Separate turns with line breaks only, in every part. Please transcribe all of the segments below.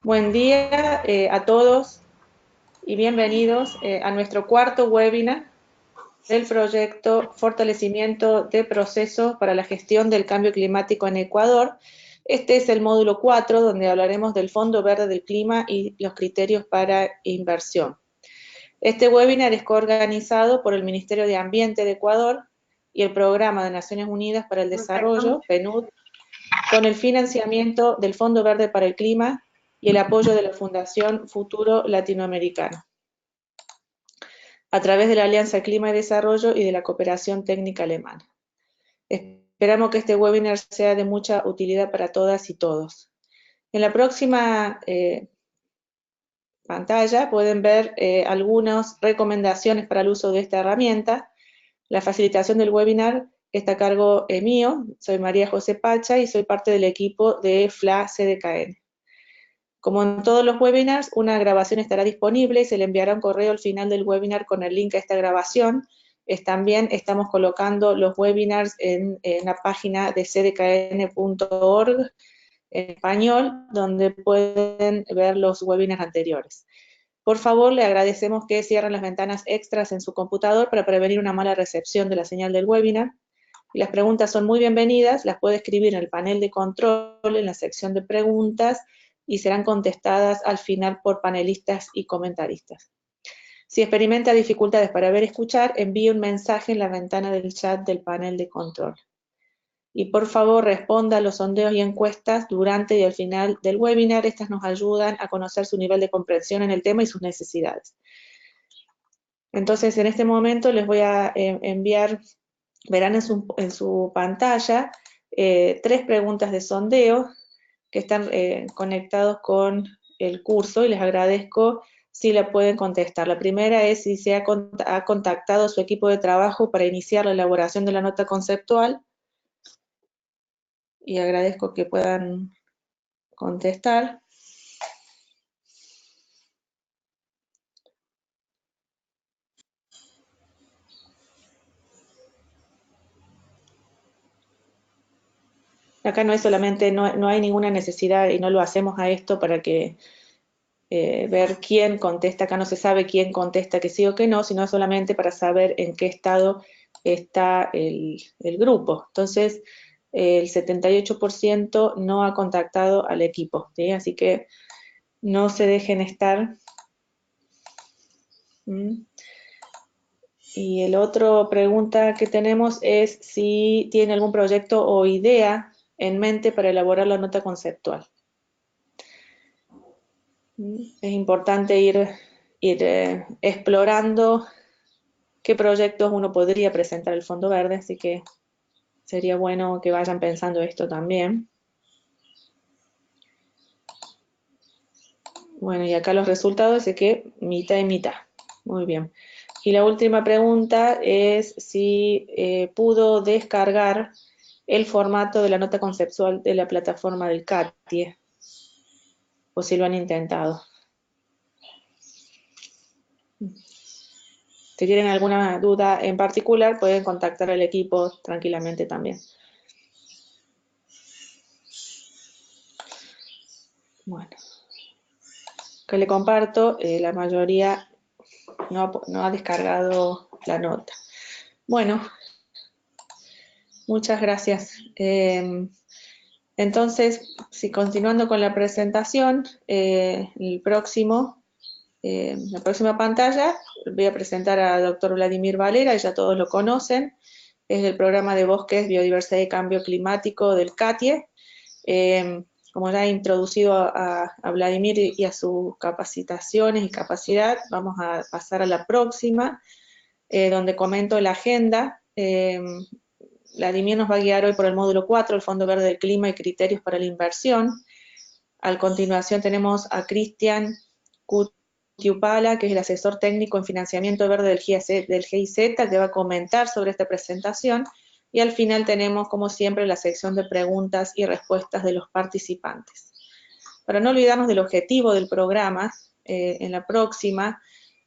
Buen día a todos y bienvenidos a nuestro cuarto webinar del proyecto Fortalecimiento de Procesos para la Gestión del Cambio Climático en Ecuador. Este es el módulo 4, donde hablaremos del Fondo Verde del Clima y los criterios para inversión. Este webinar es coorganizado por el Ministerio de Ambiente de Ecuador y el Programa de Naciones Unidas para el Desarrollo, PNUD, con el financiamiento del Fondo Verde para el Clima y el apoyo de la Fundación Futuro Latinoamericano, a través de la Alianza Clima y Desarrollo y de la Cooperación Técnica Alemana. Esperamos que este webinar sea de mucha utilidad para todas y todos. En la próxima pantalla pueden ver algunas recomendaciones para el uso de esta herramienta. La facilitación del webinar está a cargo mío, soy María José Pacha y soy parte del equipo de FLA CDKN. Como en todos los webinars, una grabación estará disponible y se le enviará un correo al final del webinar con el link a esta grabación. También estamos colocando los webinars en la página de cdkn.org en español, donde pueden ver los webinars anteriores. Por favor, le agradecemos que cierren las ventanas extras en su computador para prevenir una mala recepción de la señal del webinar. Y las preguntas son muy bienvenidas, las puede escribir en el panel de control, en la sección de preguntas, y serán contestadas al final por panelistas y comentaristas. Si experimenta dificultades para ver y escuchar, envíe un mensaje en la ventana del chat del panel de control. Y por favor responda a los sondeos y encuestas durante y al final del webinar. Estas nos ayudan a conocer su nivel de comprensión en el tema y sus necesidades. Entonces, en este momento les voy a enviar, verán en su pantalla, 3 preguntas de sondeo que están conectados con el curso y les agradezco si la pueden contestar. La primera es si se ha contactado su equipo de trabajo para iniciar la elaboración de la nota conceptual, y agradezco que puedan contestar. Acá no es solamente, no hay ninguna necesidad y no lo hacemos a esto para que ver quién contesta, acá no se sabe quién contesta que sí o que no, sino solamente para saber en qué estado está el grupo. Entonces, el 78% no ha contactado al equipo, ¿sí? Así que no se dejen estar. Y el otro pregunta que tenemos es si tiene algún proyecto o idea en mente para elaborar la nota conceptual. Es importante ir explorando qué proyectos uno podría presentar al Fondo Verde, así que sería bueno que vayan pensando esto también. Bueno, y acá los resultados es que mitad y mitad. Muy bien. Y la última pregunta es si pudo descargar el formato de la nota conceptual de la plataforma del CATIE, o si lo han intentado. Si tienen alguna duda en particular, pueden contactar al equipo tranquilamente también. Bueno, que le comparto, la mayoría no ha descargado la nota. Bueno, muchas gracias. Entonces, si continuando con la presentación, la próxima pantalla voy a presentar al doctor Vladimir Valera, ya todos lo conocen, es del programa de Bosques, Biodiversidad y Cambio Climático del CATIE. Como ya he introducido a Vladimir y a sus capacitaciones y capacidad, vamos a pasar a la próxima, donde comento la agenda. Vladimir nos va a guiar hoy por el módulo 4, el Fondo Verde del Clima y criterios para la inversión. A continuación tenemos a Cristian Cutiupala, que es el asesor técnico en financiamiento verde del GIZ, que va a comentar sobre esta presentación. Y al final tenemos, como siempre, la sección de preguntas y respuestas de los participantes. Para no olvidarnos del objetivo del programa, en la próxima,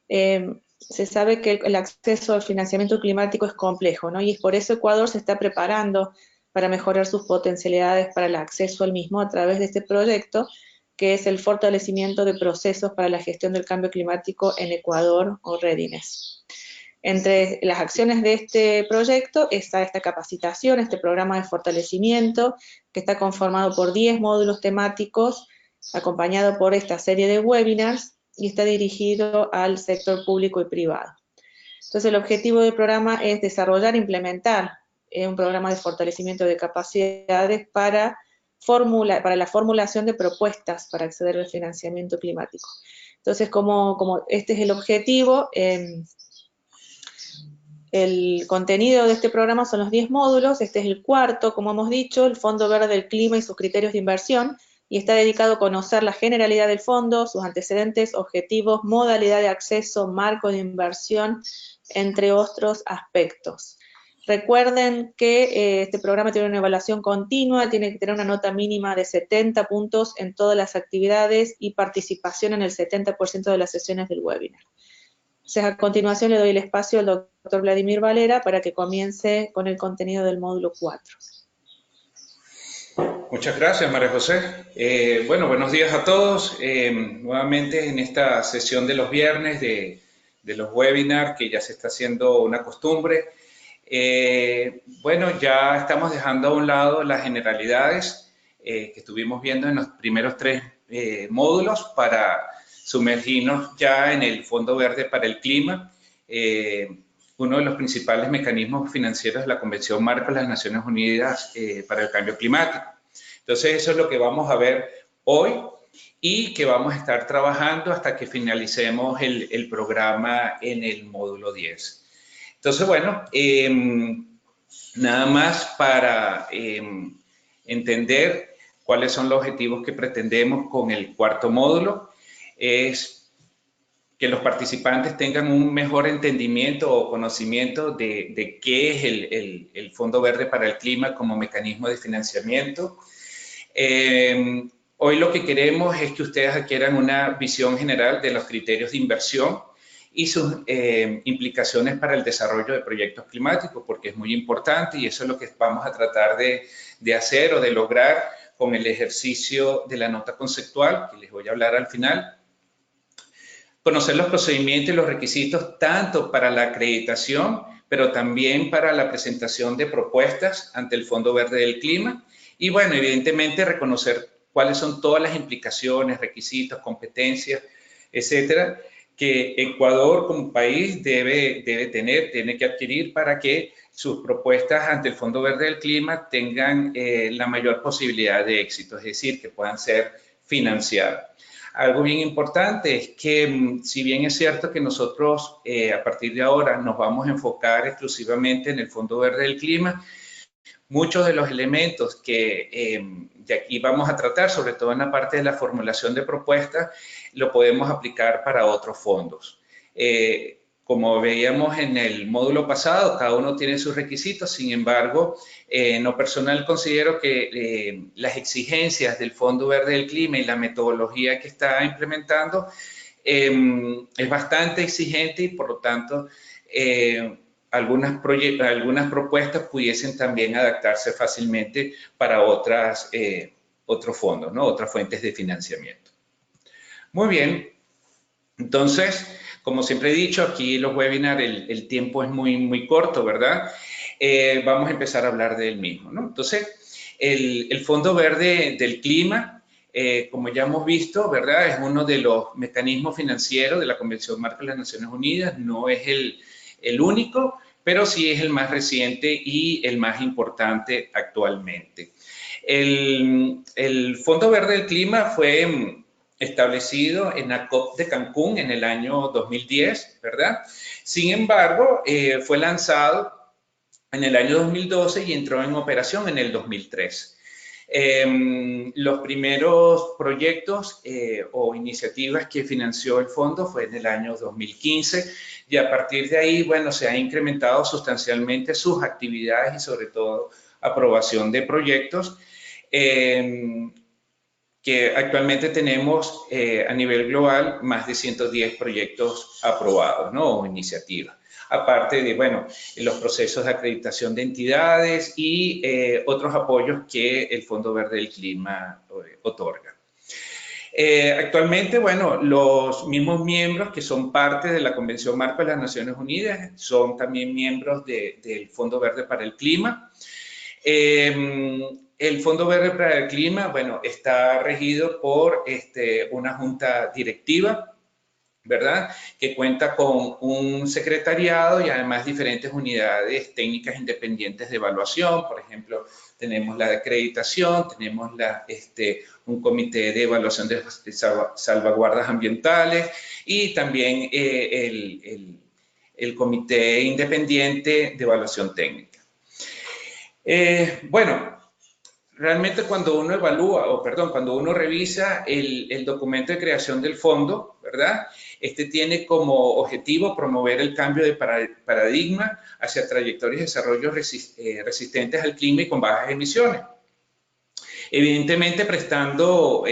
se sabe que el acceso al financiamiento climático es complejo, ¿no? Y es por eso Ecuador se está preparando para mejorar sus potencialidades para el acceso al mismo a través de este proyecto, que es el fortalecimiento de procesos para la gestión del cambio climático en Ecuador, o Readiness. Entre las acciones de este proyecto está esta capacitación, este programa de fortalecimiento, que está conformado por 10 módulos temáticos, acompañado por esta serie de webinars, y está dirigido al sector público y privado. Entonces, el objetivo del programa es desarrollar e implementar un programa de fortalecimiento de capacidades para la formulación de propuestas para acceder al financiamiento climático. Entonces, como este es el objetivo, el contenido de este programa son los 10 módulos. Este es el cuarto, como hemos dicho, el Fondo Verde del Clima y sus criterios de inversión, y está dedicado a conocer la generalidad del fondo, sus antecedentes, objetivos, modalidad de acceso, marco de inversión, entre otros aspectos. Recuerden que este programa tiene una evaluación continua, tiene que tener una nota mínima de 70 puntos en todas las actividades y participación en el 70% de las sesiones del webinar. Entonces, a continuación le doy el espacio al doctor Vladimir Valera para que comience con el contenido del módulo 4.
Muchas gracias, María José. Bueno, buenos días a todos. Nuevamente en esta sesión de los viernes de los webinars, que ya se está haciendo una costumbre. Bueno, ya estamos dejando a un lado las generalidades que estuvimos viendo en los primeros 3 módulos para sumergirnos ya en el Fondo Verde para el Clima, uno de los principales mecanismos financieros de la Convención Marco de las Naciones Unidas para el Cambio Climático. Entonces, eso es lo que vamos a ver hoy y que vamos a estar trabajando hasta que finalicemos el programa en el módulo 10. Entonces, bueno, nada más para entender cuáles son los objetivos que pretendemos con el cuarto módulo, es que los participantes tengan un mejor entendimiento o conocimiento de qué es el Fondo Verde para el Clima como mecanismo de financiamiento. Hoy lo que queremos es que ustedes adquieran una visión general de los criterios de inversión y sus implicaciones para el desarrollo de proyectos climáticos, porque es muy importante y eso es lo que vamos a tratar de hacer o de lograr con el ejercicio de la nota conceptual, que les voy a hablar al final. Conocer los procedimientos y los requisitos tanto para la acreditación, pero también para la presentación de propuestas ante el Fondo Verde del Clima. Y bueno, evidentemente reconocer cuáles son todas las implicaciones, requisitos, competencias, etcétera, que Ecuador como país debe tiene que adquirir para que sus propuestas ante el Fondo Verde del Clima tengan la mayor posibilidad de éxito, es decir, que puedan ser financiadas. Algo bien importante es que, si bien es cierto que nosotros a partir de ahora nos vamos a enfocar exclusivamente en el Fondo Verde del Clima, muchos de los elementos que de aquí vamos a tratar, sobre todo en la parte de la formulación de propuestas, lo podemos aplicar para otros fondos. Como veíamos en el módulo pasado, cada uno tiene sus requisitos, sin embargo, en lo personal considero que las exigencias del Fondo Verde del Clima y la metodología que está implementando es bastante exigente y por lo tanto algunas propuestas pudiesen también adaptarse fácilmente para otros fondos, ¿no? Otras fuentes de financiamiento. Muy bien, entonces, como siempre he dicho, aquí los webinars el tiempo es muy corto, ¿verdad? Vamos a empezar a hablar del mismo, ¿no? Entonces, el Fondo Verde del Clima, como ya hemos visto, ¿verdad? Es uno de los mecanismos financieros de la Convención Marco de las Naciones Unidas, no es el único, pero sí es el más reciente y el más importante actualmente. El Fondo Verde del Clima fue establecido en la COP de Cancún en el año 2010, ¿verdad? Sin embargo, fue lanzado en el año 2012 y entró en operación en el 2003. Los primeros proyectos o iniciativas que financió el fondo fue en el año 2015 y a partir de ahí, bueno, se ha incrementado sustancialmente sus actividades y sobre todo aprobación de proyectos que actualmente tenemos a nivel global más de 110 proyectos aprobados, ¿no? O iniciativas. Aparte de, bueno, los procesos de acreditación de entidades y otros apoyos que el Fondo Verde del Clima otorga. Actualmente, bueno, los mismos miembros que son parte de la Convención Marco de las Naciones Unidas son también miembros del Fondo Verde para el Clima. El Fondo Verde para el Clima, bueno, está regido por una junta directiva, ¿verdad? Que cuenta con un secretariado y además diferentes unidades técnicas independientes de evaluación. Por ejemplo, tenemos la de acreditación, tenemos un comité de evaluación de salvaguardas ambientales y también el comité independiente de evaluación técnica. Bueno, realmente cuando uno evalúa, cuando uno revisa el documento de creación del fondo, ¿verdad? Tiene como objetivo promover el cambio de paradigma hacia trayectorias de desarrollo resistentes al clima y con bajas emisiones. Evidentemente prestando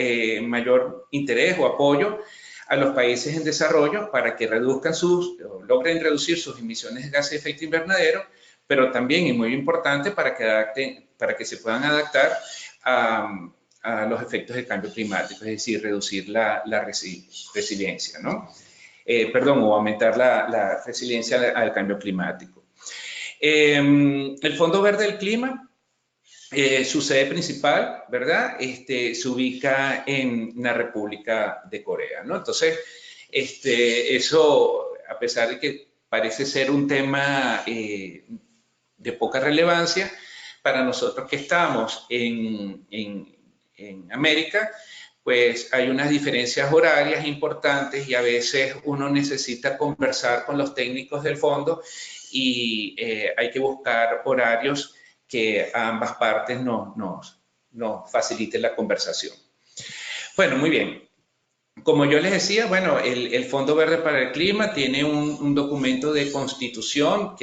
mayor interés o apoyo a los países en desarrollo para que logren reducir sus emisiones de gases de efecto invernadero, pero también, y muy importante, para que se puedan adaptar a los efectos del cambio climático, es decir, reducir la resiliencia, ¿no? O aumentar la resiliencia al cambio climático. El Fondo Verde del Clima, su sede principal, ¿verdad? Se ubica en la República de Corea, ¿no? Entonces, eso, a pesar de que parece ser un tema de poca relevancia, para nosotros que estamos en América, pues hay unas diferencias horarias importantes y a veces uno necesita conversar con los técnicos del fondo y hay que buscar horarios que a ambas partes nos faciliten la conversación. Bueno, muy bien. Como yo les decía, bueno, el Fondo Verde para el Clima tiene un documento de constitución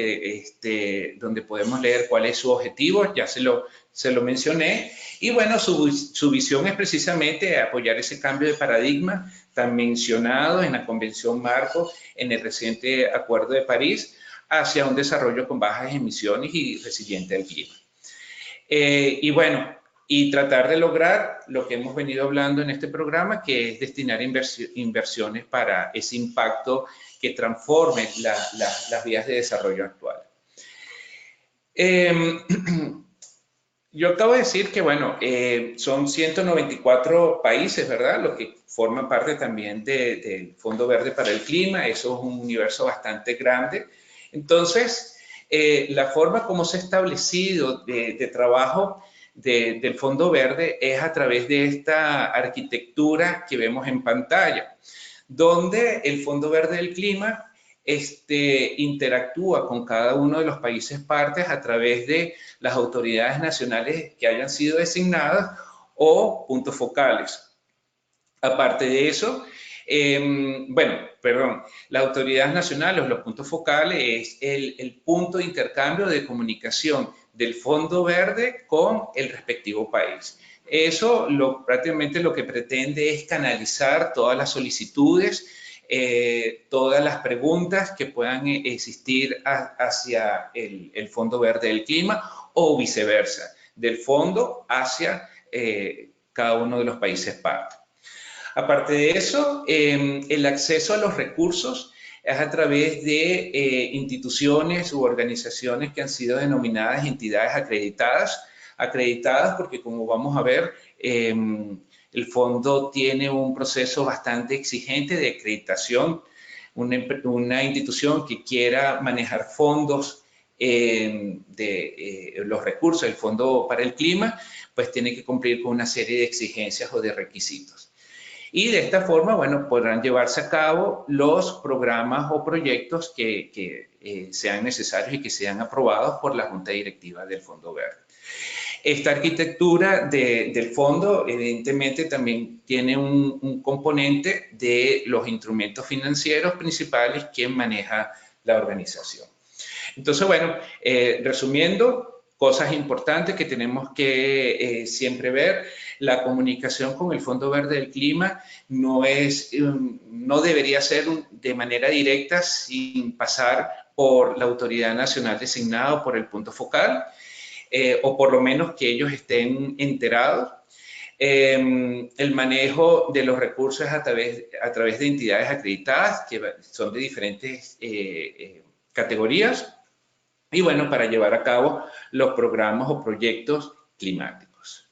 donde podemos leer cuál es su objetivo, ya se lo mencioné, y bueno, su visión es precisamente apoyar ese cambio de paradigma tan mencionado en la Convención Marco, en el reciente Acuerdo de París, hacia un desarrollo con bajas emisiones y resiliente al clima. Y bueno, y tratar de lograr lo que hemos venido hablando en este programa, que es destinar inversiones para ese impacto que transforme las vías de desarrollo actuales. Yo acabo de decir que, bueno, son 194 países, ¿verdad? Los que forman parte también del Fondo Verde para el Clima. Eso es un universo bastante grande. Entonces, la forma como se ha establecido de trabajo del Fondo Verde es a través de esta arquitectura que vemos en pantalla, donde el Fondo Verde del Clima interactúa con cada uno de los países partes a través de las autoridades nacionales que hayan sido designadas o puntos focales. Aparte de eso, las autoridades nacionales, los puntos focales, es el punto de intercambio de comunicación del Fondo Verde con el respectivo país. Eso prácticamente lo que pretende es canalizar todas las solicitudes, todas las preguntas que puedan existir hacia el Fondo Verde del Clima o viceversa, del fondo hacia cada uno de los países partes. Aparte de eso, el acceso a los recursos es a través de instituciones u organizaciones que han sido denominadas entidades acreditadas porque, como vamos a ver, el fondo tiene un proceso bastante exigente de acreditación. Una institución que quiera manejar fondos los recursos del Fondo para el Clima, pues tiene que cumplir con una serie de exigencias o de requisitos. Y de esta forma, bueno, podrán llevarse a cabo los programas o proyectos que sean necesarios y que sean aprobados por la Junta Directiva del Fondo Verde. Esta arquitectura del fondo, evidentemente, también tiene un componente de los instrumentos financieros principales que maneja la organización. Entonces, bueno, resumiendo, cosas importantes que tenemos que siempre ver: la comunicación con el Fondo Verde del Clima no debería ser de manera directa sin pasar por la autoridad nacional designada o por el punto focal, o por lo menos que ellos estén enterados. El manejo de los recursos a través de entidades acreditadas, que son de diferentes categorías, y bueno, para llevar a cabo los programas o proyectos climáticos.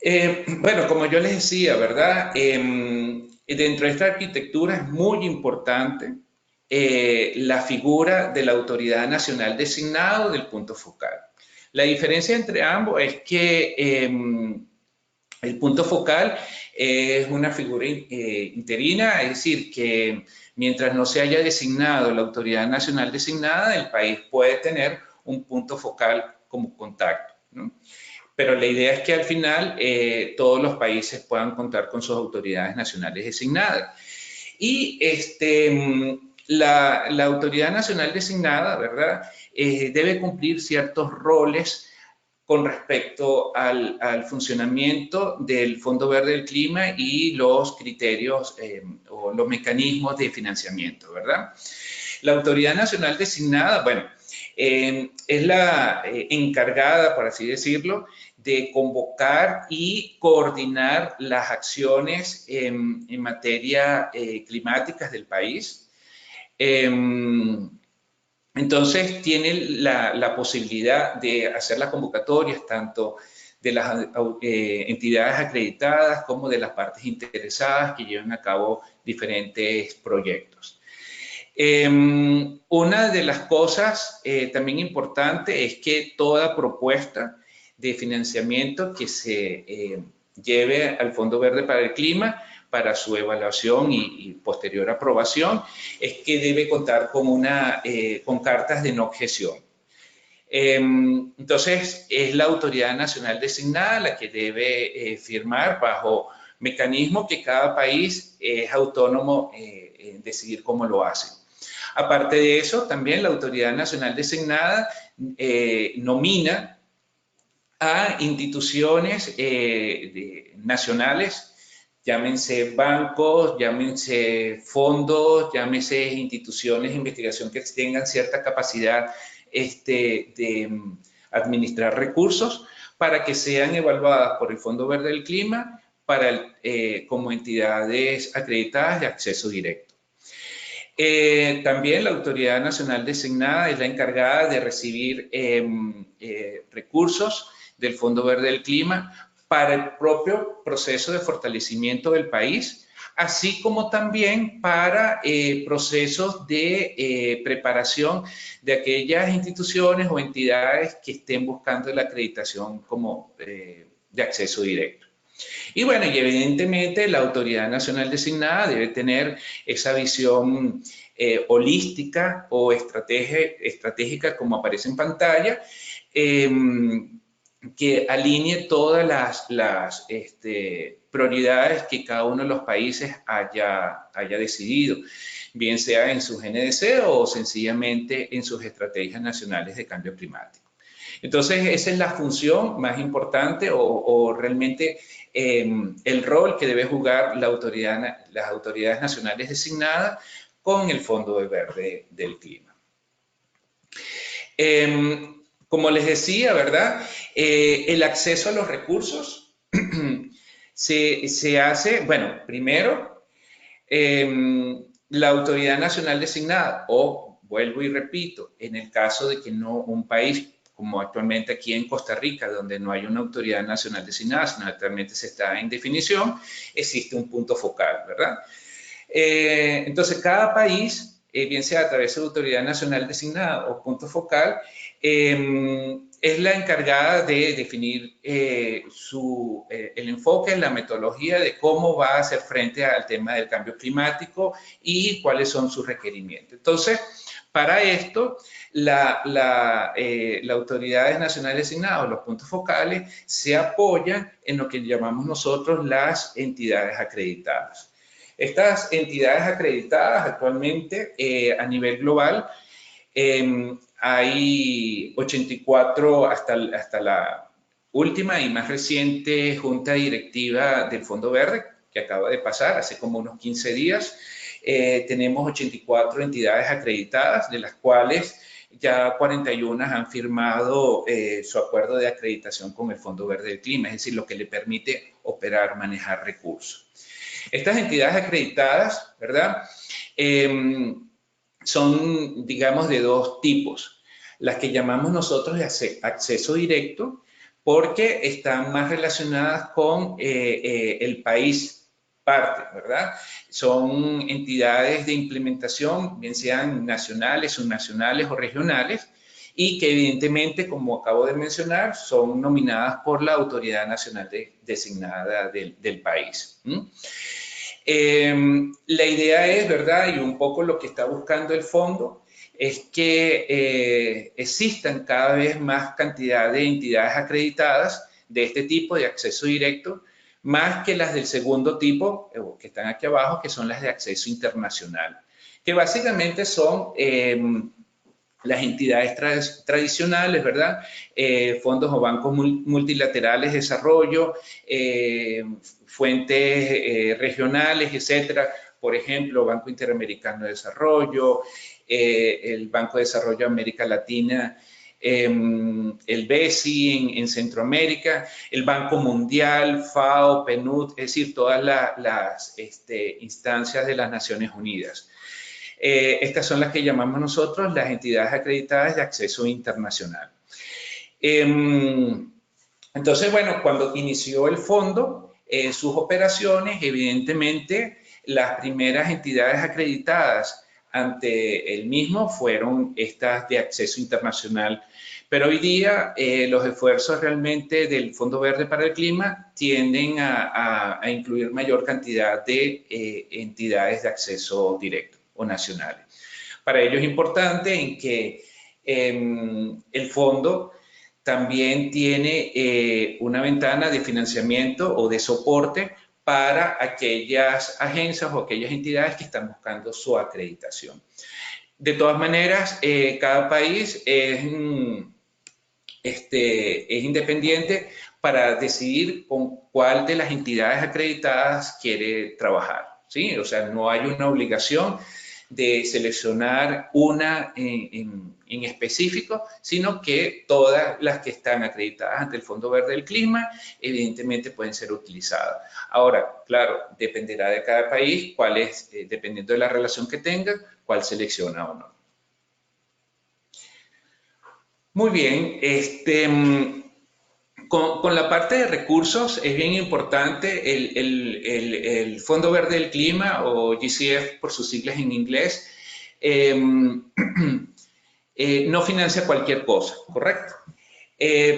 Bueno, como yo les decía, ¿verdad? Dentro de esta arquitectura es muy importante la figura de la autoridad nacional designada o del punto focal. La diferencia entre ambos es que el punto focal es una figura interina, es decir, que mientras no se haya designado la autoridad nacional designada, el país puede tener un punto focal como contacto, ¿no? Pero la idea es que al final todos los países puedan contar con sus autoridades nacionales designadas. Y la autoridad nacional designada, ¿verdad? Debe cumplir ciertos roles con respecto al funcionamiento del Fondo Verde del Clima y los criterios o los mecanismos de financiamiento, ¿verdad? La autoridad nacional designada, bueno, es la encargada, por así decirlo, de convocar y coordinar las acciones en materia climáticas del país. Entonces, tiene la posibilidad de hacer las convocatorias tanto de las entidades acreditadas como de las partes interesadas que lleven a cabo diferentes proyectos. Una de las cosas también importante es que toda propuesta de financiamiento que se lleve al Fondo Verde para el Clima para su evaluación y posterior aprobación, es que debe contar con cartas de no objeción. Entonces, es la autoridad nacional designada la que debe firmar bajo mecanismo que cada país es autónomo en decidir cómo lo hace. Aparte de eso, también la autoridad nacional designada nomina a instituciones nacionales, llámense bancos, llámense fondos, llámense instituciones de investigación que tengan cierta capacidad de administrar recursos para que sean evaluadas por el Fondo Verde del Clima como entidades acreditadas de acceso directo. También la autoridad nacional designada es la encargada de recibir recursos del Fondo Verde del Clima para el propio proceso de fortalecimiento del país, así como también para procesos de preparación de aquellas instituciones o entidades que estén buscando la acreditación como de acceso directo. Y bueno, y evidentemente la autoridad nacional designada debe tener esa visión holística o estratégica como aparece en pantalla, que alinee todas las prioridades que cada uno de los países haya decidido, bien sea en su GNDC o sencillamente en sus estrategias nacionales de cambio climático. Entonces, esa es la función más importante o realmente el rol que debe jugar las autoridades nacionales designadas con el Fondo Verde del Clima. Como les decía, ¿verdad? El acceso a los recursos se hace, bueno, primero, la autoridad nacional designada, o vuelvo y repito, en el caso de que no un país como actualmente aquí en Costa Rica, donde no hay una autoridad nacional designada, sino actualmente se está en definición, existe un punto focal, ¿verdad? Entonces, cada país, bien sea a través de autoridad nacional designada o punto focal, es la encargada de definir el enfoque, la metodología de cómo va a hacer frente al tema del cambio climático y cuáles son sus requerimientos. Entonces, para esto, las autoridades nacionales designadas, los puntos focales, se apoyan en lo que llamamos nosotros las entidades acreditadas. Estas entidades acreditadas actualmente a nivel global hay 84 hasta la última y más reciente junta directiva del Fondo Verde que acaba de pasar hace como unos 15 días. Tenemos 84 entidades acreditadas, de las cuales ya 41 han firmado su acuerdo de acreditación con el Fondo Verde del Clima, es decir, lo que le permite operar, manejar recursos. Estas entidades acreditadas, ¿verdad? Son, digamos, de dos tipos. Las que llamamos nosotros de acceso directo, porque están más relacionadas con el país parte, ¿verdad? Son entidades de implementación, bien sean nacionales, subnacionales o regionales, y que evidentemente, como acabo de mencionar, son nominadas por la autoridad nacional designada del país. La idea es, ¿verdad? Y un poco lo que está buscando el fondo es que existan cada vez más cantidad de entidades acreditadas de este tipo de acceso directo, más que las del segundo tipo, que están aquí abajo, que son las de acceso internacional, que básicamente son las entidades tradicionales, ¿verdad? Fondos o bancos multilaterales de desarrollo, fuentes regionales, etcétera. Por ejemplo, Banco Interamericano de Desarrollo, el Banco de Desarrollo de América Latina, el BESI en Centroamérica, el Banco Mundial, FAO, PNUD, es decir, todas las instancias de las Naciones Unidas. Estas son las que llamamos nosotros las entidades acreditadas de acceso internacional. Entonces, bueno, cuando inició el fondo, sus operaciones, evidentemente, las primeras entidades acreditadas ante el mismo fueron estas de acceso internacional. Pero hoy día los esfuerzos realmente del Fondo Verde para el Clima tienden a incluir mayor cantidad de entidades de acceso directo o nacionales. Para ello es importante en que el fondo también tiene una ventana de financiamiento o de soporte para aquellas agencias o aquellas entidades que están buscando su acreditación. De todas maneras, cada país es independiente para decidir con cuál de las entidades acreditadas quiere trabajar, ¿sí? O sea, no hay una obligación de seleccionar una en específico, sino que todas las que están acreditadas ante el Fondo Verde del Clima, evidentemente pueden ser utilizadas. Ahora, claro, dependerá de cada país cuál es, dependiendo de la relación que tenga, cuál selecciona o no. Muy bien, con la parte de recursos es bien importante el Fondo Verde del Clima, o GCF por sus siglas en inglés, no financia cualquier cosa, ¿correcto?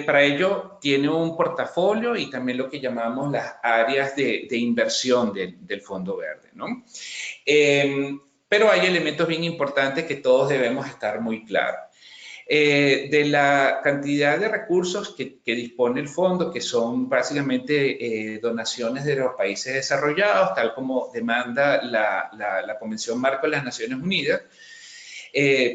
Para ello tiene un portafolio y también lo que llamamos las áreas de inversión del Fondo Verde, ¿no? Pero hay elementos bien importantes que todos debemos estar muy claros. De la cantidad de recursos que dispone el fondo, que son básicamente donaciones de los países desarrollados, tal como demanda la Convención Marco de las Naciones Unidas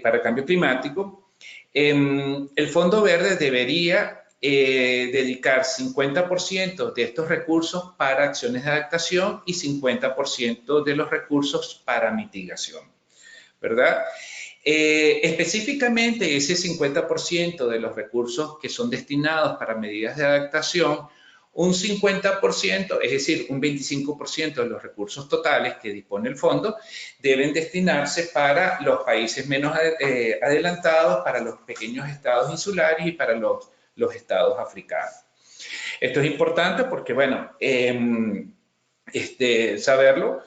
para el Cambio Climático, el Fondo Verde debería dedicar 50% de estos recursos para acciones de adaptación y 50% de los recursos para mitigación, ¿verdad? Específicamente ese 50% de los recursos que son destinados para medidas de adaptación, un 50%, es decir, un 25% de los recursos totales que dispone el fondo, deben destinarse para los países menos adelantados, para los pequeños estados insulares y para los estados africanos. Esto es importante porque, bueno, saberlo,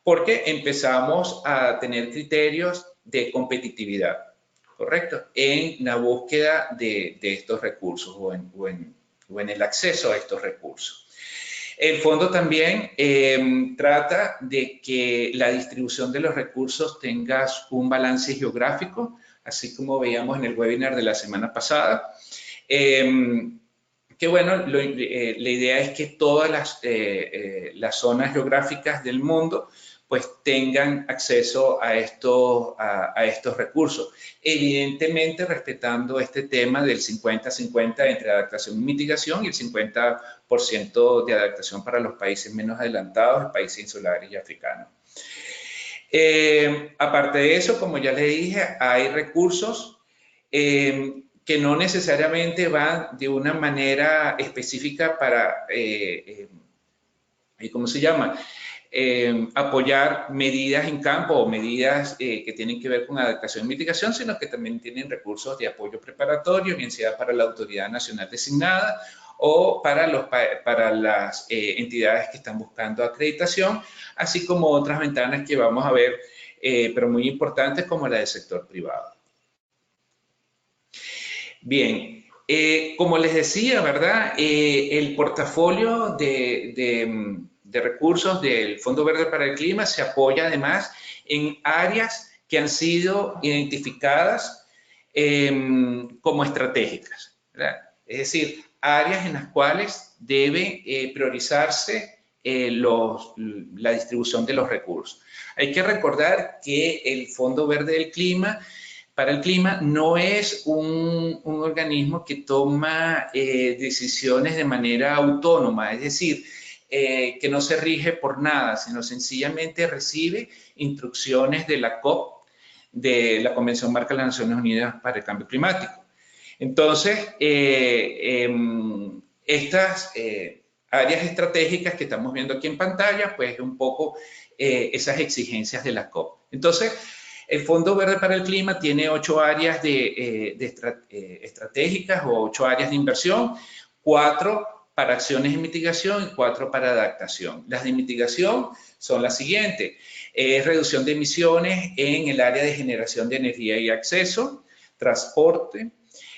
porque empezamos a tener criterios de competitividad, ¿correcto? En la búsqueda de estos recursos o en el acceso a estos recursos. El fondo también trata de que la distribución de los recursos tenga un balance geográfico, así como veíamos en el webinar de la semana pasada. Que bueno, la idea es que todas las zonas geográficas del mundo pues tengan acceso a estos recursos. Evidentemente respetando este tema del 50-50 entre adaptación y mitigación y el 50% de adaptación para los países menos adelantados, los países insulares y africanos. Aparte de eso, como ya les dije, hay recursos que no necesariamente van de una manera específica para, ¿cómo se llama? Apoyar medidas en campo o medidas que tienen que ver con adaptación y mitigación, sino que también tienen recursos de apoyo preparatorio, bien sea para la autoridad nacional designada o para las entidades que están buscando acreditación, así como otras ventanas que vamos a ver, pero muy importantes, como la del sector privado. Bien, como les decía, ¿verdad? El portafolio de recursos del Fondo Verde para el Clima se apoya además en áreas que han sido identificadas como estratégicas, ¿verdad? Es decir, áreas en las cuales debe priorizarse la distribución de los recursos. Hay que recordar que el Fondo Verde del Clima para el clima no es un organismo que toma decisiones de manera autónoma, es decir, que no se rige por nada, sino sencillamente recibe instrucciones de la COP, de la Convención Marco de las Naciones Unidas para el Cambio Climático. Entonces, estas áreas estratégicas que estamos viendo aquí en pantalla, pues un poco esas exigencias de la COP. Entonces, el Fondo Verde para el Clima tiene 8 áreas estratégicas o 8 áreas de inversión, 4 para acciones de mitigación y 4 para adaptación. Las de mitigación son las siguientes: reducción de emisiones en el área de generación de energía y acceso, transporte,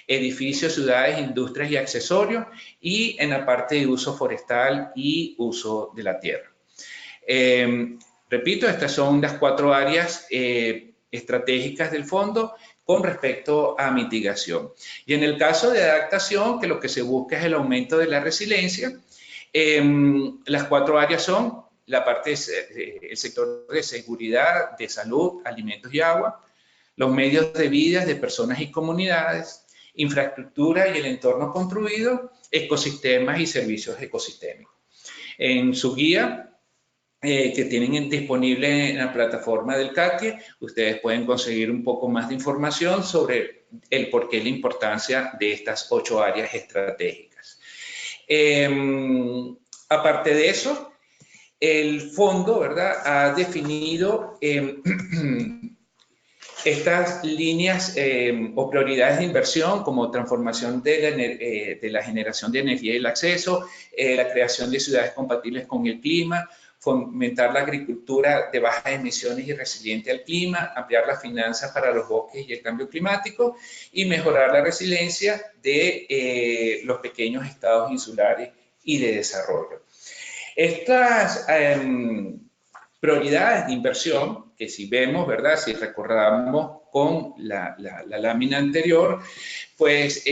edificios, ciudades, industrias y accesorios, y en la parte de uso forestal y uso de la tierra. Repito, estas son las 4 áreas estratégicas del fondo con respecto a mitigación. Y en el caso de adaptación, que lo que se busca es el aumento de la resiliencia, las 4 áreas son la parte del sector de seguridad, de salud, alimentos y agua, los medios de vida de personas y comunidades, infraestructura y el entorno construido, ecosistemas y servicios ecosistémicos. En su guía que tienen disponible en la plataforma del CATIE, ustedes pueden conseguir un poco más de información sobre el porqué y la importancia de estas 8 áreas estratégicas. Aparte de eso, el fondo, ¿verdad?, ha definido estas líneas o prioridades de inversión, como transformación de la generación de energía y el acceso, la creación de ciudades compatibles con el clima, fomentar la agricultura de bajas emisiones y resiliente al clima, ampliar las finanzas para los bosques y el cambio climático y mejorar la resiliencia de los pequeños estados insulares y de desarrollo. Estas prioridades de inversión, que si vemos, ¿verdad?, si recordamos con la lámina anterior, pues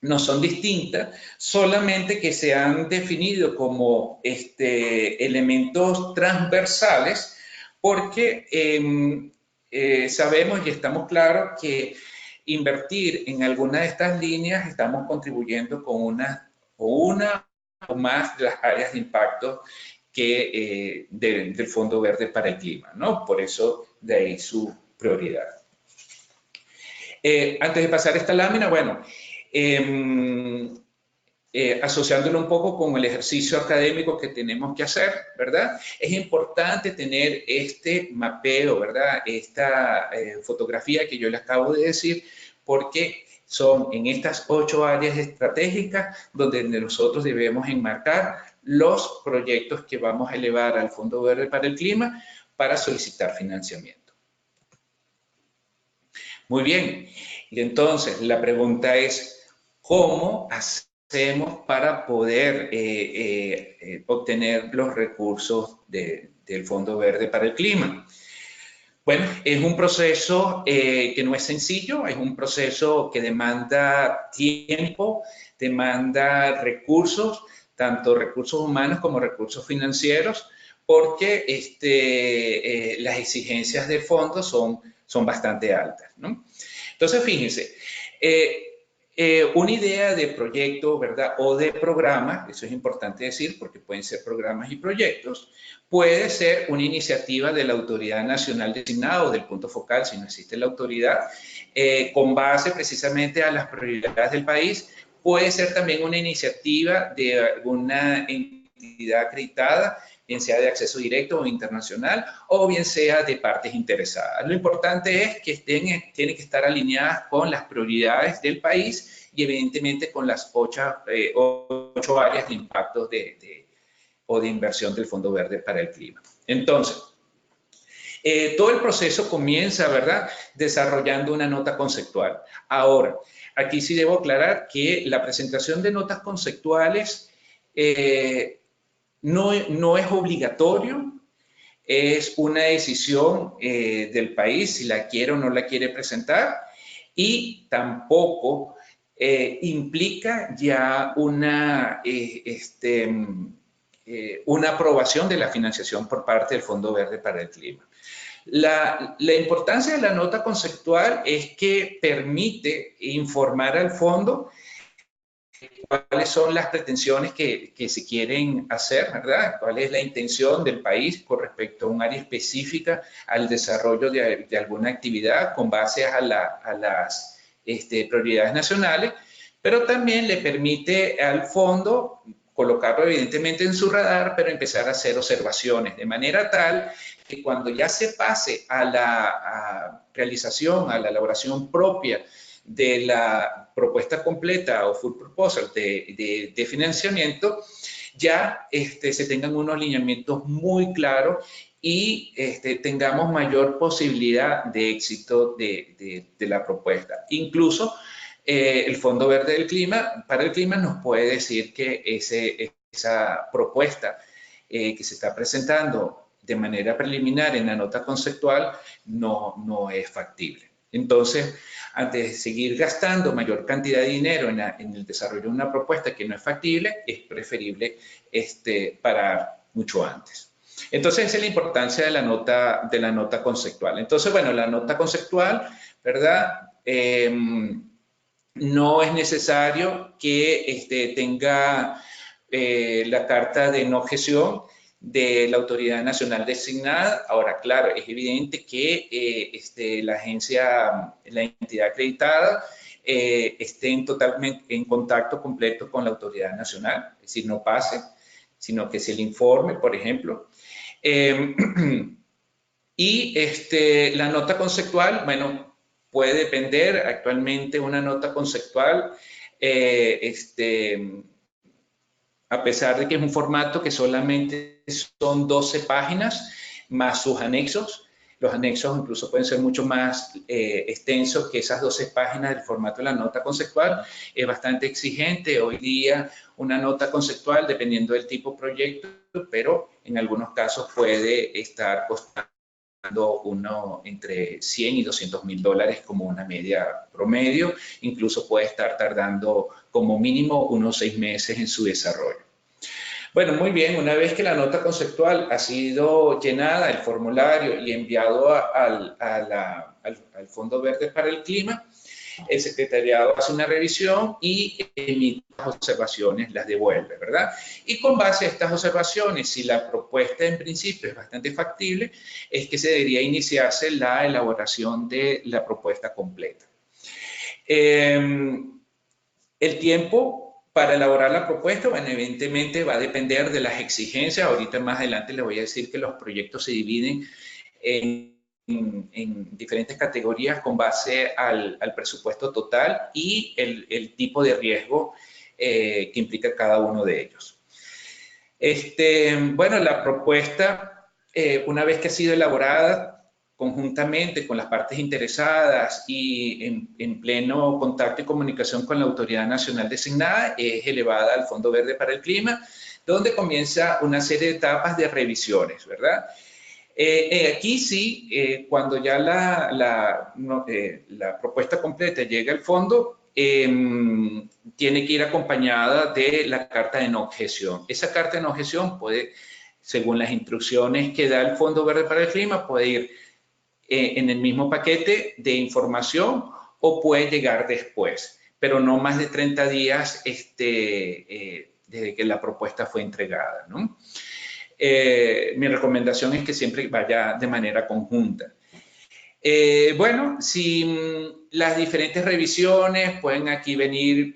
no son distintas, solamente que se han definido como elementos transversales, porque sabemos y estamos claros que invertir en alguna de estas líneas estamos contribuyendo con una o más de las áreas de impacto que del Fondo Verde para el Clima, ¿no? Por eso de ahí su prioridad. Antes de pasar esta lámina, bueno, asociándolo un poco con el ejercicio académico que tenemos que hacer, ¿verdad? Es importante tener este mapeo, ¿verdad? Esta fotografía que yo les acabo de decir, porque son en estas 8 áreas estratégicas donde nosotros debemos enmarcar los proyectos que vamos a elevar al Fondo Verde para el Clima para solicitar financiamiento. Muy bien, y entonces la pregunta es, ¿cómo hacemos para poder obtener los recursos del Fondo Verde para el Clima? Bueno, es un proceso que no es sencillo, es un proceso que demanda tiempo, demanda recursos, tanto recursos humanos como recursos financieros, porque las exigencias del fondo son bastante altas, ¿no? Entonces, fíjense, una idea de proyecto, ¿verdad? O de programa, eso es importante decir porque pueden ser programas y proyectos, puede ser una iniciativa de la autoridad nacional designada o del punto focal, si no existe la autoridad, con base precisamente a las prioridades del país. Puede ser también una iniciativa de alguna entidad acreditada, bien sea de acceso directo o internacional, o bien sea de partes interesadas. Lo importante es que tienen que estar alineadas con las prioridades del país y evidentemente con las 8 áreas de impacto o de inversión del Fondo Verde para el Clima. Entonces, todo el proceso comienza, ¿verdad?, desarrollando una nota conceptual. Ahora, aquí sí debo aclarar que la presentación de notas conceptuales no es obligatorio, es una decisión del país si la quiere o no la quiere presentar, y tampoco implica ya una aprobación de la financiación por parte del Fondo Verde para el Clima. La importancia de la nota conceptual es que permite informar al fondo cuáles son las pretensiones que se quieren hacer, ¿verdad? ¿Cuál es la intención del país con respecto a un área específica, al desarrollo de alguna actividad con base a las prioridades nacionales? Pero también le permite al fondo colocarlo evidentemente en su radar, pero empezar a hacer observaciones, de manera tal que cuando ya se pase a la realización, a la elaboración propia de la propuesta completa o full proposal de financiamiento, ya se tengan unos lineamientos muy claros y tengamos mayor posibilidad de éxito de la propuesta. Incluso el Fondo Verde del Clima, para el Clima, nos puede decir que esa propuesta que se está presentando de manera preliminar en la nota conceptual no es factible. Entonces, antes de seguir gastando mayor cantidad de dinero en el desarrollo de una propuesta que no es factible, es preferible parar mucho antes. Entonces, esa es la importancia de la nota conceptual. Entonces, bueno, la nota conceptual, ¿verdad? No es necesario que tenga la carta de no objeción de la autoridad nacional designada. Ahora, claro, es evidente que la entidad acreditada esté totalmente en contacto completo con la autoridad nacional, es decir, no pase, sino que se le informe, por ejemplo. Y la nota conceptual, bueno, puede depender. Actualmente una nota conceptual, a pesar de que es un formato que solamente son 12 páginas, más sus anexos. Los anexos incluso pueden ser mucho más extensos que esas 12 páginas del formato de la nota conceptual. Es bastante exigente hoy día una nota conceptual, dependiendo del tipo de proyecto, pero en algunos casos puede estar costando uno entre 100 y 200 mil dólares como una media promedio. Incluso puede estar tardando como mínimo unos 6 meses en su desarrollo. Bueno, muy bien, una vez que la nota conceptual ha sido llenada, el formulario, y enviado al Fondo Verde para el Clima, el secretariado hace una revisión y emite las observaciones, las devuelve, ¿verdad? Y con base a estas observaciones, si la propuesta en principio es bastante factible, es que se debería iniciarse la elaboración de la propuesta completa. El tiempo para elaborar la propuesta, bueno, evidentemente va a depender de las exigencias. Ahorita más adelante les voy a decir que los proyectos se dividen en diferentes categorías con base al presupuesto total y el tipo de riesgo que implica cada uno de ellos. Bueno, la propuesta, una vez que ha sido elaborada conjuntamente con las partes interesadas y en pleno contacto y comunicación con la autoridad nacional designada, es elevada al Fondo Verde para el Clima, donde comienza una serie de etapas de revisiones, ¿verdad? Aquí sí, cuando ya la propuesta completa llega al fondo, tiene que ir acompañada de la carta de no objeción. Esa carta de no objeción puede, según las instrucciones que da el Fondo Verde para el Clima, puede ir en el mismo paquete de información o puede llegar después. pero no más de 30 días desde que la propuesta fue entregada, ¿no? Mi recomendación es que siempre vaya de manera conjunta. Bueno, si las diferentes revisiones pueden aquí venir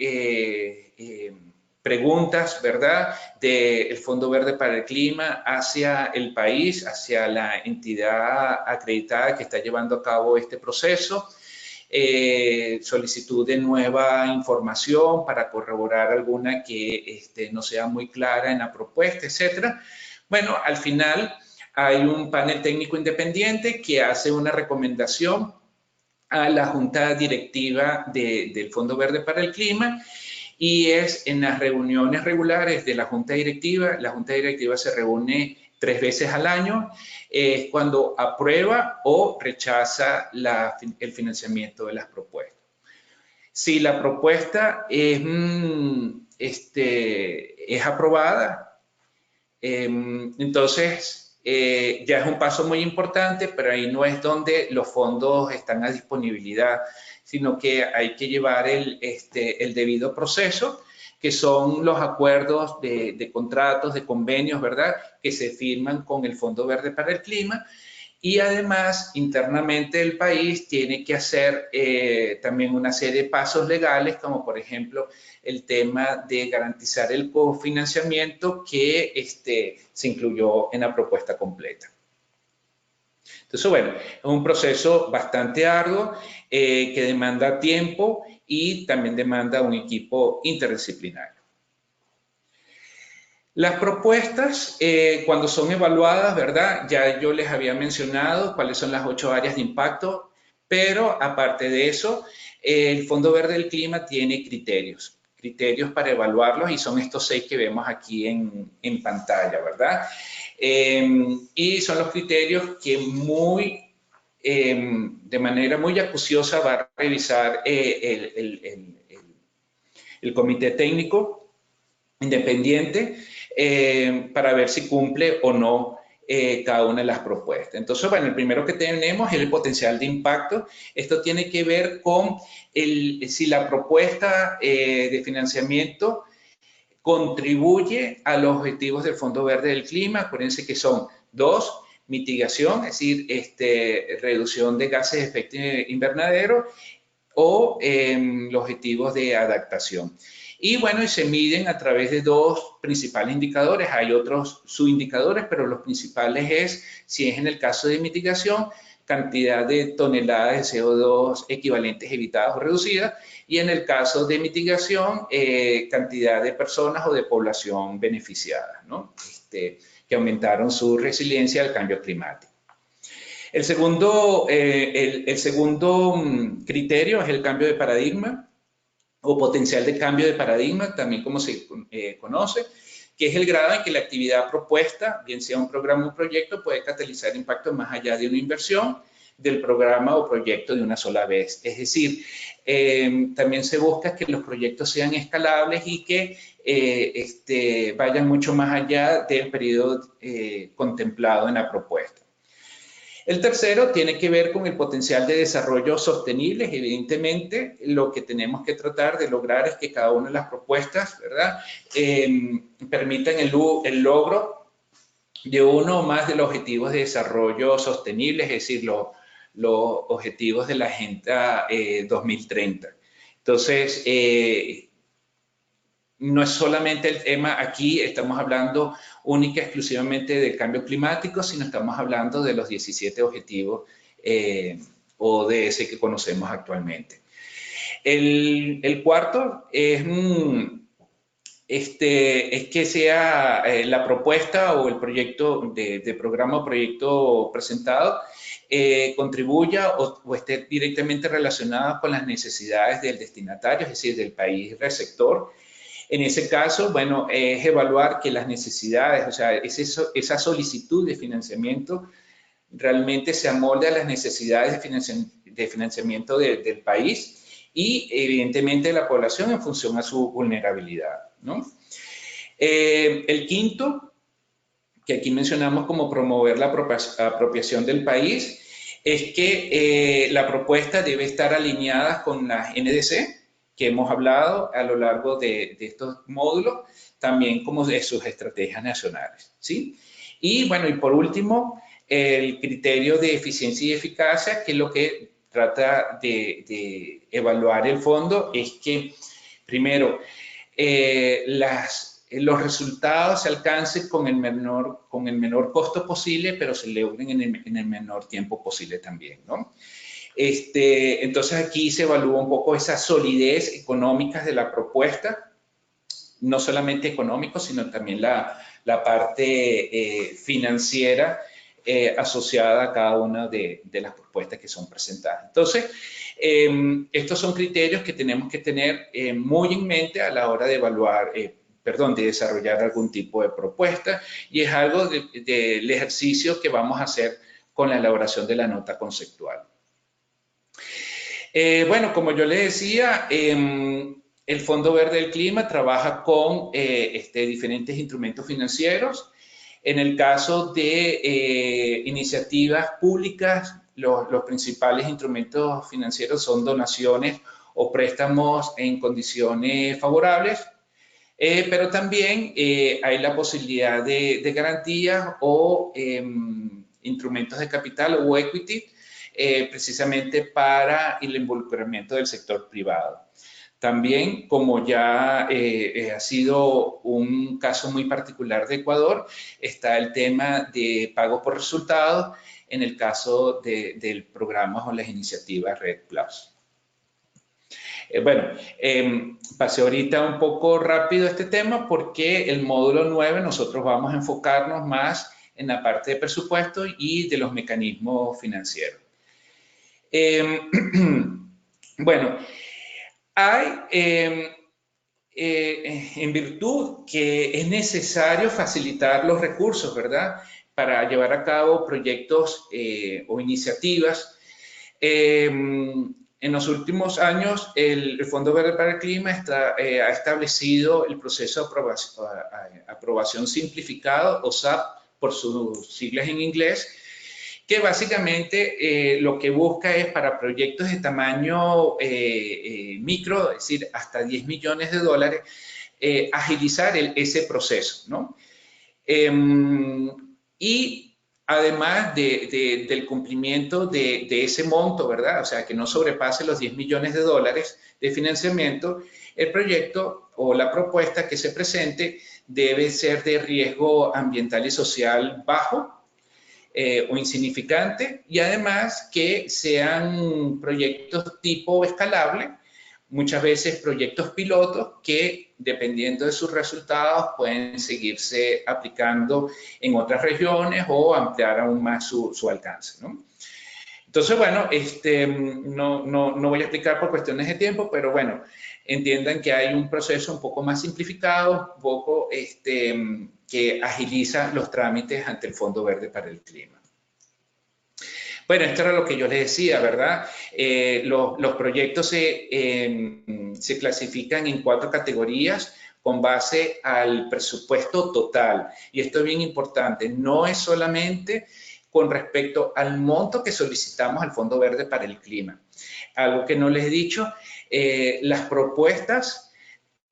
preguntas, ¿verdad?, del Fondo Verde para el Clima hacia el país, hacia la entidad acreditada que está llevando a cabo este proceso. Solicitud de nueva información para corroborar alguna que no sea muy clara en la propuesta, etcétera. Bueno, al final hay un panel técnico independiente que hace una recomendación a la Junta Directiva del Fondo Verde para el Clima, y es en las reuniones regulares de la Junta Directiva. La Junta Directiva se reúne 3 veces al año, cuando aprueba o rechaza el financiamiento de las propuestas. Si la propuesta es aprobada, entonces ya es un paso muy importante, pero ahí no es donde los fondos están a disponibilidad, sino que hay que llevar el debido proceso, que son los acuerdos de contratos, de convenios, ¿verdad?, que se firman con el Fondo Verde para el Clima. Y además, internamente el país tiene que hacer también una serie de pasos legales, como por ejemplo el tema de garantizar el cofinanciamiento que se incluyó en la propuesta completa. Entonces, bueno, es un proceso bastante arduo que demanda tiempo y también demanda un equipo interdisciplinario. Las propuestas, cuando son evaluadas, ¿verdad?, ya yo les había mencionado cuáles son las 8 áreas de impacto, pero aparte de eso, el Fondo Verde del Clima tiene criterios para evaluarlos, y son estos 6 que vemos aquí en pantalla, ¿verdad? Y son los criterios que de manera muy acuciosa va a revisar el comité técnico independiente para ver si cumple o no cada una de las propuestas. Entonces, bueno, el primero que tenemos es el potencial de impacto. Esto tiene que ver con si la propuesta de financiamiento contribuye a los objetivos del Fondo Verde del Clima. Acuérdense que son 2, mitigación, es decir, reducción de gases de efecto invernadero, o los objetivos de adaptación. Y bueno, y se miden a través de 2 principales indicadores. Hay otros subindicadores, pero los principales es, si es en el caso de mitigación, cantidad de toneladas de CO2 equivalentes evitadas o reducidas, y en el caso de mitigación, cantidad de personas o de población beneficiada, ¿no?, que aumentaron su resiliencia al cambio climático. El segundo criterio es el cambio de paradigma o potencial de cambio de paradigma, también como se conoce, que es el grado en que la actividad propuesta, bien sea un programa o un proyecto, puede catalizar impactos más allá de una inversión del programa o proyecto de una sola vez. Es decir, también se busca que los proyectos sean escalables y que vayan mucho más allá del periodo contemplado en la propuesta. El tercero tiene que ver con el potencial de desarrollo sostenible. Evidentemente, lo que tenemos que tratar de lograr es que cada una de las propuestas, ¿verdad?, permitan el logro de uno o más de los objetivos de desarrollo sostenible, es decir, los objetivos de la Agenda 2030. Entonces, no es solamente el tema, aquí estamos hablando única y exclusivamente del cambio climático, sino estamos hablando de los 17 objetivos ODS que conocemos actualmente. El cuarto es que sea la propuesta o el proyecto de programa o proyecto presentado contribuya o esté directamente relacionado con las necesidades del destinatario, es decir, del país receptor. En ese caso, bueno, es evaluar que las necesidades, o sea, esa solicitud de financiamiento realmente se amolde a las necesidades de financiamiento del país y, evidentemente, de la población en función a su vulnerabilidad, ¿no? El quinto, que aquí mencionamos como promover la apropiación del país, es que la propuesta debe estar alineada con las NDC, que hemos hablado a lo largo de estos módulos, también como de sus estrategias nacionales, ¿sí? Y bueno, y por último, el criterio de eficiencia y eficacia, que es lo que trata de evaluar el fondo, es que, primero, los resultados se alcancen con el menor costo posible, pero se logren en el menor tiempo posible también, ¿no? Entonces aquí se evalúa un poco esa solidez económica de la propuesta, no solamente económico, sino también la parte financiera asociada a cada una de las propuestas que son presentadas. Entonces, estos son criterios que tenemos que tener muy en mente a la hora de evaluar, de desarrollar algún tipo de propuesta, y es algo del ejercicio que vamos a hacer con la elaboración de la nota conceptual. Bueno, como yo les decía, el Fondo Verde del Clima trabaja con diferentes instrumentos financieros. En el caso de iniciativas públicas, los principales instrumentos financieros son donaciones o préstamos en condiciones favorables, pero también hay la posibilidad de garantías o instrumentos de capital o equity, precisamente para el involucramiento del sector privado. También, como ya ha sido un caso muy particular de Ecuador, está el tema de pago por resultados en el caso del programa o las iniciativas Red Plus. Pasé ahorita un poco rápido este tema porque el módulo 9 nosotros vamos a enfocarnos más en la parte de presupuesto y de los mecanismos financieros. Bueno, hay, en virtud que es necesario facilitar los recursos, ¿verdad?, para llevar a cabo proyectos o iniciativas. En los últimos años, el Fondo Verde para el Clima ha establecido el proceso de aprobación simplificado, o SAP, por sus siglas en inglés, que básicamente lo que busca es para proyectos de tamaño micro, es decir, hasta 10 millones de dólares, agilizar ese proceso, ¿no? Y además del cumplimiento de ese monto, ¿verdad? O sea, que no sobrepase los 10 millones de dólares de financiamiento, el proyecto o la propuesta que se presente debe ser de riesgo ambiental y social bajo, o insignificante, y además que sean proyectos tipo escalable, muchas veces proyectos pilotos que, dependiendo de sus resultados, pueden seguirse aplicando en otras regiones o ampliar aún más su alcance, ¿no? Entonces, bueno, no voy a explicar por cuestiones de tiempo, pero bueno, entiendan que hay un proceso un poco más simplificado, un poco que agiliza los trámites ante el Fondo Verde para el Clima. Bueno, esto era lo que yo les decía, ¿verdad? Los proyectos se clasifican en 4 categorías con base al presupuesto total. Y esto es bien importante, no es solamente con respecto al monto que solicitamos al Fondo Verde para el Clima. Algo que no les he dicho, las propuestas,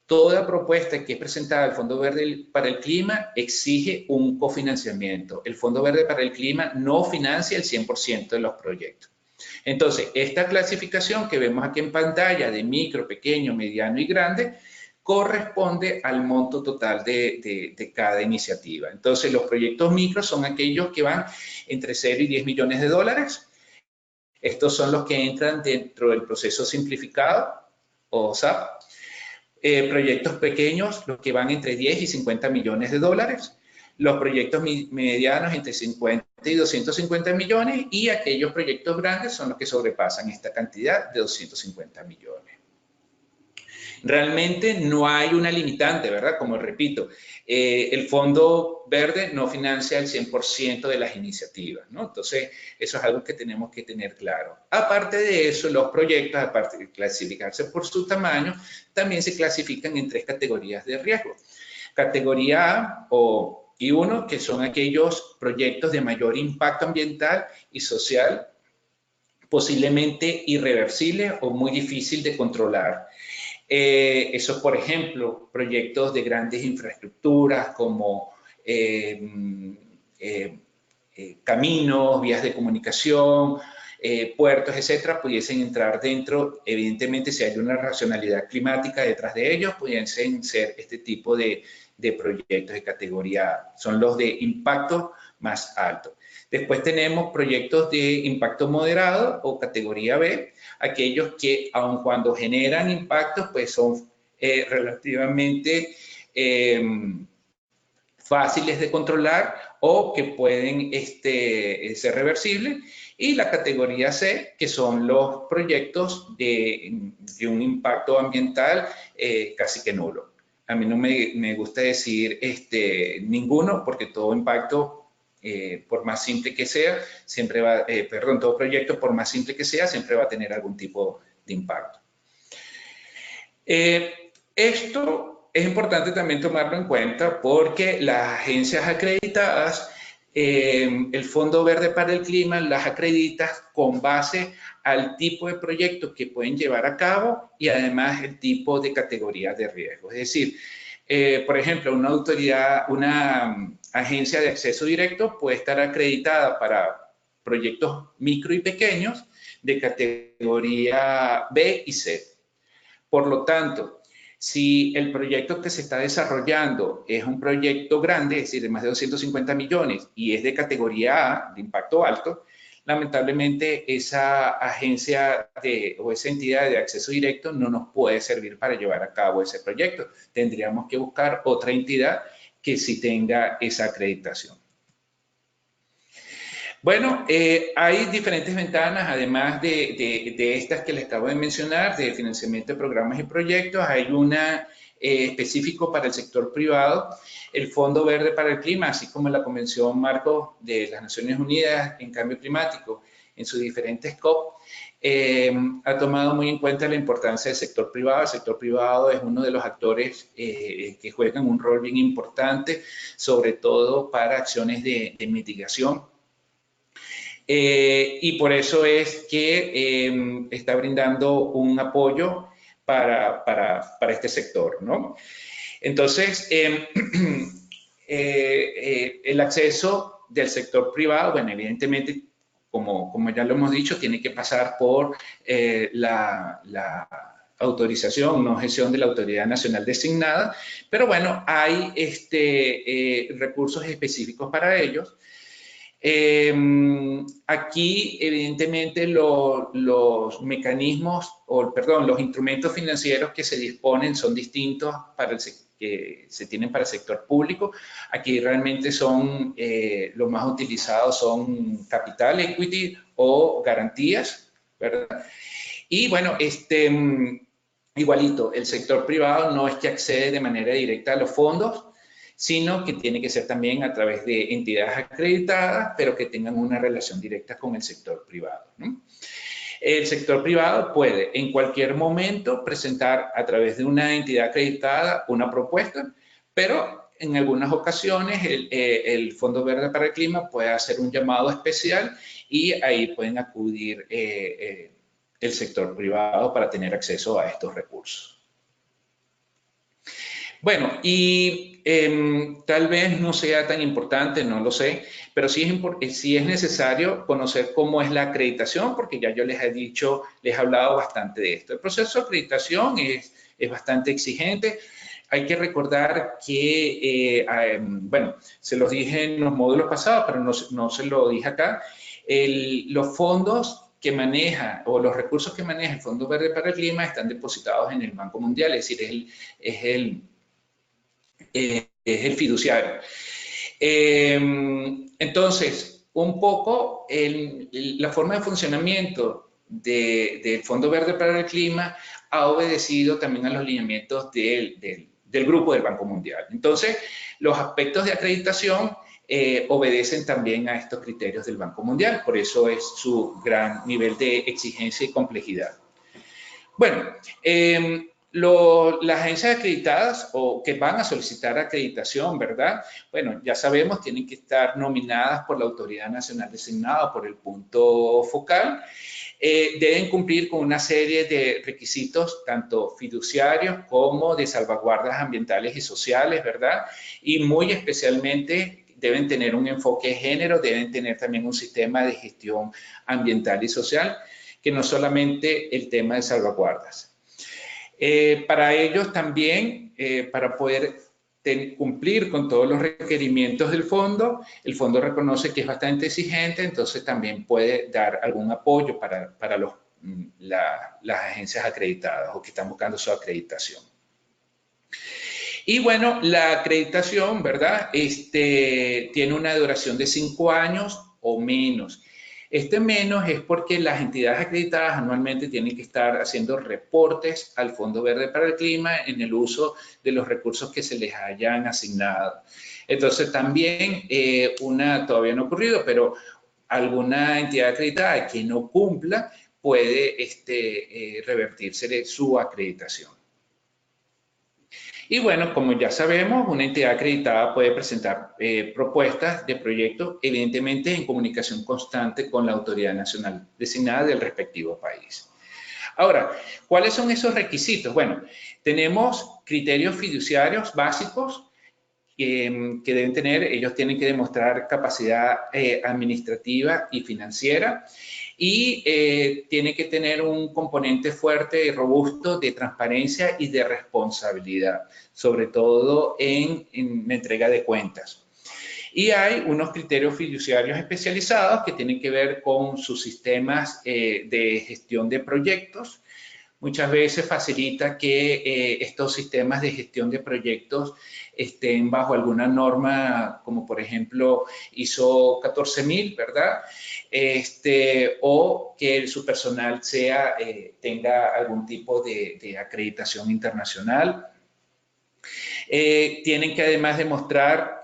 toda propuesta que es presentada al Fondo Verde para el Clima exige un cofinanciamiento. El Fondo Verde para el Clima no financia el 100% de los proyectos. Entonces, esta clasificación que vemos aquí en pantalla de micro, pequeño, mediano y grande, corresponde al monto total de cada iniciativa. Entonces, los proyectos micros son aquellos que van entre 0 y 10 millones de dólares. Estos son los que entran dentro del proceso simplificado, o SAP. Proyectos pequeños, los que van entre 10 y 50 millones de dólares. Los proyectos medianos entre 50 y 250 millones, y aquellos proyectos grandes son los que sobrepasan esta cantidad de 250 millones. Realmente no hay una limitante, ¿verdad? Como repito, el Fondo Verde no financia el 100% de las iniciativas, ¿no? Entonces, eso es algo que tenemos que tener claro. Aparte de eso, los proyectos, aparte de clasificarse por su tamaño, también se clasifican en 3 categorías de riesgo. Categoría A o I1, que son aquellos proyectos de mayor impacto ambiental y social, posiblemente irreversible o muy difícil de controlar. Eso, por ejemplo, proyectos de grandes infraestructuras como caminos, vías de comunicación, puertos, etcétera, pudiesen entrar dentro. Evidentemente, si hay una racionalidad climática detrás de ellos, pudiesen ser este tipo de proyectos de categoría A. Son los de impacto más alto. Después tenemos proyectos de impacto moderado o categoría B, aquellos que, aun cuando generan impactos, pues son relativamente fáciles de controlar o que pueden ser reversibles. Y la categoría C, que son los proyectos de un impacto ambiental casi que nulo. A mí no me gusta decir ninguno, porque todo impacto, por más simple que sea, siempre va, todo proyecto, por más simple que sea, siempre va a tener algún tipo de impacto. Esto es importante también tomarlo en cuenta porque las agencias acreditadas, el Fondo Verde para el Clima las acredita con base al tipo de proyectos que pueden llevar a cabo y además el tipo de categoría de riesgo. Es decir, por ejemplo, una agencia de acceso directo puede estar acreditada para proyectos micro y pequeños de categoría B y C. Por lo tanto, si el proyecto que se está desarrollando es un proyecto grande, es decir, de más de 250 millones y es de categoría A, de impacto alto, lamentablemente esa agencia o esa entidad de acceso directo no nos puede servir para llevar a cabo ese proyecto. Tendríamos que buscar otra entidad que sí tenga esa acreditación. Bueno, hay diferentes ventanas, además de estas que les acabo de mencionar, de financiamiento de programas y proyectos. Hay una específico para el sector privado, el Fondo Verde para el Clima, así como la Convención Marco de las Naciones Unidas en Cambio Climático, en sus diferentes COP, ha tomado muy en cuenta la importancia del sector privado. El sector privado es uno de los actores que juegan un rol bien importante, sobre todo para acciones de mitigación. Y por eso es que está brindando un apoyo para este sector, ¿no? Entonces, el acceso del sector privado, bueno, evidentemente, como ya lo hemos dicho, tiene que pasar por la autorización, no gestión de la Autoridad Nacional designada, pero bueno, hay recursos específicos para ellos. Aquí, evidentemente, los mecanismos, los instrumentos financieros que se disponen son distintos que se tienen para el sector público. Aquí realmente son, los más utilizados son capital, equity o garantías, ¿verdad? Y bueno, igualito, el sector privado no es que accede de manera directa a los fondos, sino que tiene que ser también a través de entidades acreditadas, pero que tengan una relación directa con el sector privado, ¿no? El sector privado puede en cualquier momento presentar a través de una entidad acreditada una propuesta, pero en algunas ocasiones el Fondo Verde para el Clima puede hacer un llamado especial y ahí pueden acudir el sector privado para tener acceso a estos recursos. Bueno, y tal vez no sea tan importante, no lo sé, pero sí es necesario conocer cómo es la acreditación, porque ya yo les he hablado bastante de esto. El proceso de acreditación es bastante exigente. Hay que recordar que, bueno, se los dije en los módulos pasados, pero no se lo dije acá, los fondos que maneja o los recursos que maneja el Fondo Verde para el Clima están depositados en el Banco Mundial, es decir, es el fiduciario. Entonces, un poco la forma de funcionamiento del Fondo Verde para el Clima ha obedecido también a los lineamientos del grupo del Banco Mundial. Entonces, los aspectos de acreditación obedecen también a estos criterios del Banco Mundial, por eso es su gran nivel de exigencia y complejidad. Bueno, Las agencias acreditadas o que van a solicitar acreditación, ¿verdad? Bueno, ya sabemos, tienen que estar nominadas por la autoridad nacional designada por el punto focal. Deben cumplir con una serie de requisitos, tanto fiduciarios como de salvaguardas ambientales y sociales, ¿verdad? Y muy especialmente deben tener un enfoque de género, deben tener también un sistema de gestión ambiental y social, que no solamente el tema de salvaguardas. Para ellos también, para poder cumplir con todos los requerimientos del fondo, el fondo reconoce que es bastante exigente, entonces también puede dar algún apoyo para las agencias acreditadas o que están buscando su acreditación. Y bueno, la acreditación, ¿verdad? Tiene una duración de 5 años o menos. Este menos es porque las entidades acreditadas anualmente tienen que estar haciendo reportes al Fondo Verde para el Clima en el uso de los recursos que se les hayan asignado. Entonces también todavía no ha ocurrido, pero alguna entidad acreditada que no cumpla puede revertirse su acreditación. Y bueno, como ya sabemos, una entidad acreditada puede presentar propuestas de proyectos, evidentemente en comunicación constante con la autoridad nacional designada del respectivo país. Ahora, ¿cuáles son esos requisitos? Bueno, tenemos criterios fiduciarios básicos que deben tener. Ellos tienen que demostrar capacidad administrativa y financiera y tiene que tener un componente fuerte y robusto de transparencia y de responsabilidad, sobre todo en la entrega de cuentas. Y hay unos criterios fiduciarios especializados que tienen que ver con sus sistemas de gestión de proyectos. Muchas veces facilita que estos sistemas de gestión de proyectos estén bajo alguna norma, como por ejemplo ISO 14000, ¿verdad? O que su personal tenga algún tipo de acreditación internacional. Tienen que además demostrar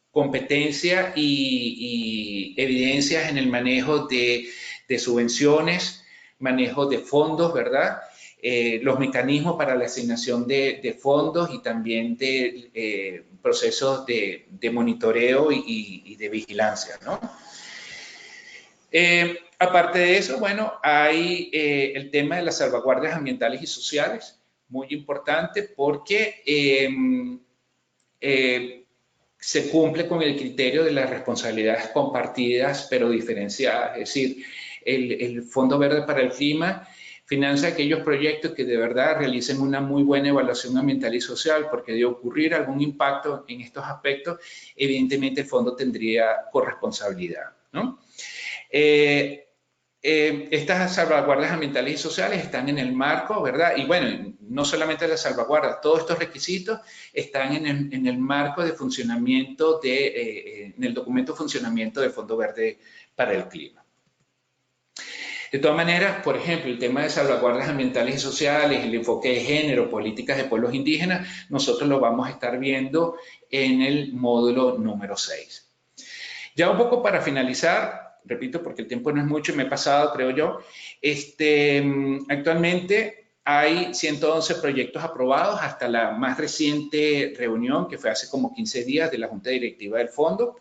competencia y evidencias en el manejo de subvenciones, manejo de fondos, ¿verdad? Los mecanismos para la asignación de fondos y también de procesos de monitoreo y de vigilancia, ¿no? Aparte de eso, bueno, hay el tema de las salvaguardias ambientales y sociales, muy importante porque se cumple con el criterio de las responsabilidades compartidas pero diferenciadas. Es decir, el Fondo Verde para el Clima financia aquellos proyectos que de verdad realicen una muy buena evaluación ambiental y social, porque de ocurrir algún impacto en estos aspectos, evidentemente el fondo tendría corresponsabilidad, ¿no? Estas salvaguardas ambientales y sociales están en el marco, ¿verdad? Y bueno, no solamente las salvaguardas, todos estos requisitos están en el marco de funcionamiento en el documento de funcionamiento del Fondo Verde para el Clima. De todas maneras, por ejemplo, el tema de salvaguardas ambientales y sociales, el enfoque de género, políticas de pueblos indígenas, nosotros lo vamos a estar viendo en el módulo número 6. Ya un poco para finalizar, repito porque el tiempo no es mucho y me he pasado, creo yo, actualmente hay 111 proyectos aprobados hasta la más reciente reunión que fue hace como 15 días de la Junta Directiva del Fondo.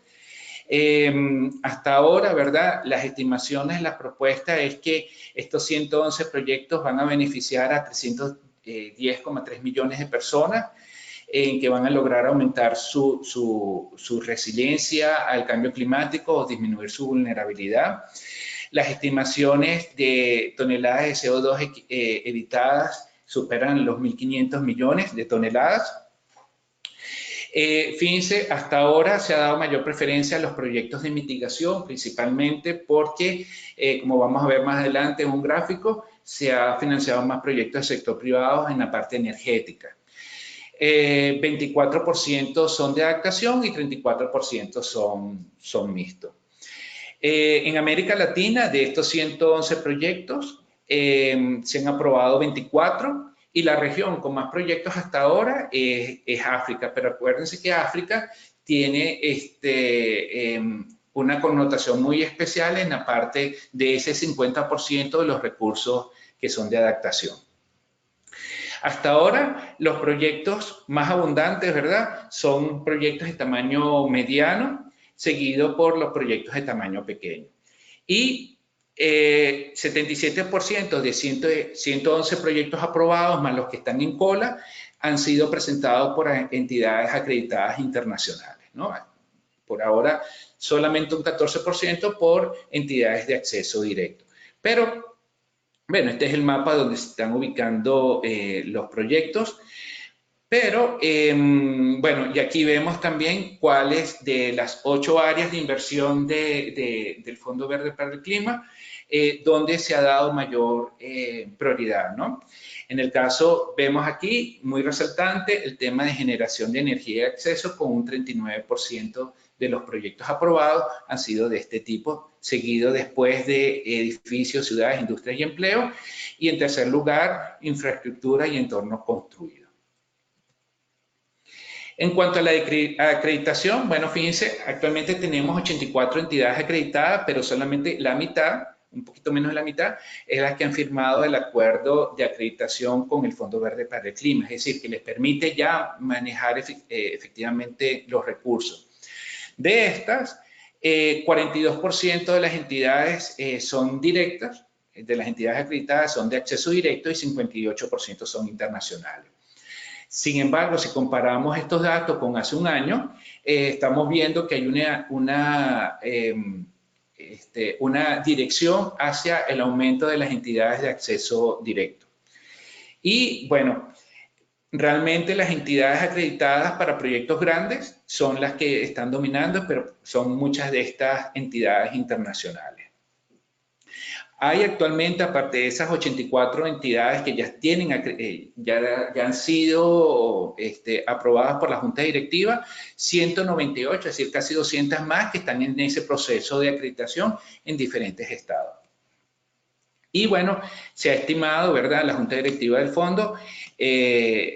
Hasta ahora, ¿verdad? Las estimaciones, las propuestas es que estos 111 proyectos van a beneficiar a 310,3 millones de personas que van a lograr aumentar su resiliencia al cambio climático o disminuir su vulnerabilidad. Las estimaciones de toneladas de CO2 evitadas superan los 1.500 millones de toneladas. Fíjense, hasta ahora se ha dado mayor preferencia a los proyectos de mitigación, principalmente porque, como vamos a ver más adelante en un gráfico, se ha financiado más proyectos del sector privado en la parte energética. 24% son de adaptación y 34% son mixtos. En América Latina, de estos 111 proyectos, se han aprobado 24 y la región con más proyectos hasta ahora es África, pero acuérdense que África tiene una connotación muy especial en la parte de ese 50% de los recursos que son de adaptación. Hasta ahora, los proyectos más abundantes, ¿verdad? Son proyectos de tamaño mediano, seguido por los proyectos de tamaño pequeño. Y 77% de 111 proyectos aprobados, más los que están en cola, han sido presentados por entidades acreditadas internacionales, ¿no? Por ahora, solamente un 14% por entidades de acceso directo. Pero, bueno, este es el mapa donde se están ubicando los proyectos. Pero, bueno, y aquí vemos también cuáles de las 8 áreas de inversión del Fondo Verde para el Clima, donde se ha dado mayor prioridad, ¿no? En el caso, vemos aquí, muy resaltante, el tema de generación de energía y acceso, con un 39% de los proyectos aprobados han sido de este tipo, seguido después de edificios, ciudades, industrias y empleo, y en tercer lugar, infraestructura y entornos construidos. En cuanto a la acreditación, bueno, fíjense, actualmente tenemos 84 entidades acreditadas, pero solamente la mitad, un poquito menos de la mitad, es las que han firmado el acuerdo de acreditación con el Fondo Verde para el Clima, es decir, que les permite ya manejar efectivamente los recursos. De estas, 42% de las entidades son directas, de las entidades acreditadas son de acceso directo y 58% son internacionales. Sin embargo, si comparamos estos datos con hace un año, estamos viendo que hay una dirección hacia el aumento de las entidades de acceso directo. Y bueno, realmente las entidades acreditadas para proyectos grandes son las que están dominando, pero son muchas de estas entidades internacionales. Hay actualmente, aparte de esas 84 entidades que ya tienen, ya han sido aprobadas por la Junta Directiva, 198, es decir, casi 200 más que están en ese proceso de acreditación en diferentes estados. Y bueno, se ha estimado, ¿verdad?, la Junta Directiva del Fondo,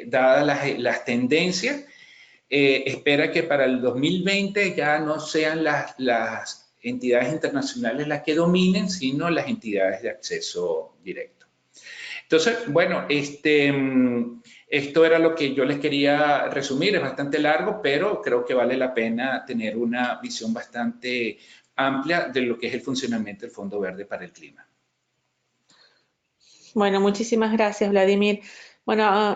dadas las tendencias, espera que para el 2020 ya no sean las entidades internacionales las que dominen, sino las entidades de acceso directo. Entonces, bueno, esto era lo que yo les quería resumir, es bastante largo, pero creo que vale la pena tener una visión bastante amplia de lo que es el funcionamiento del Fondo Verde para el Clima.
Bueno, muchísimas gracias, Vladimir. Bueno,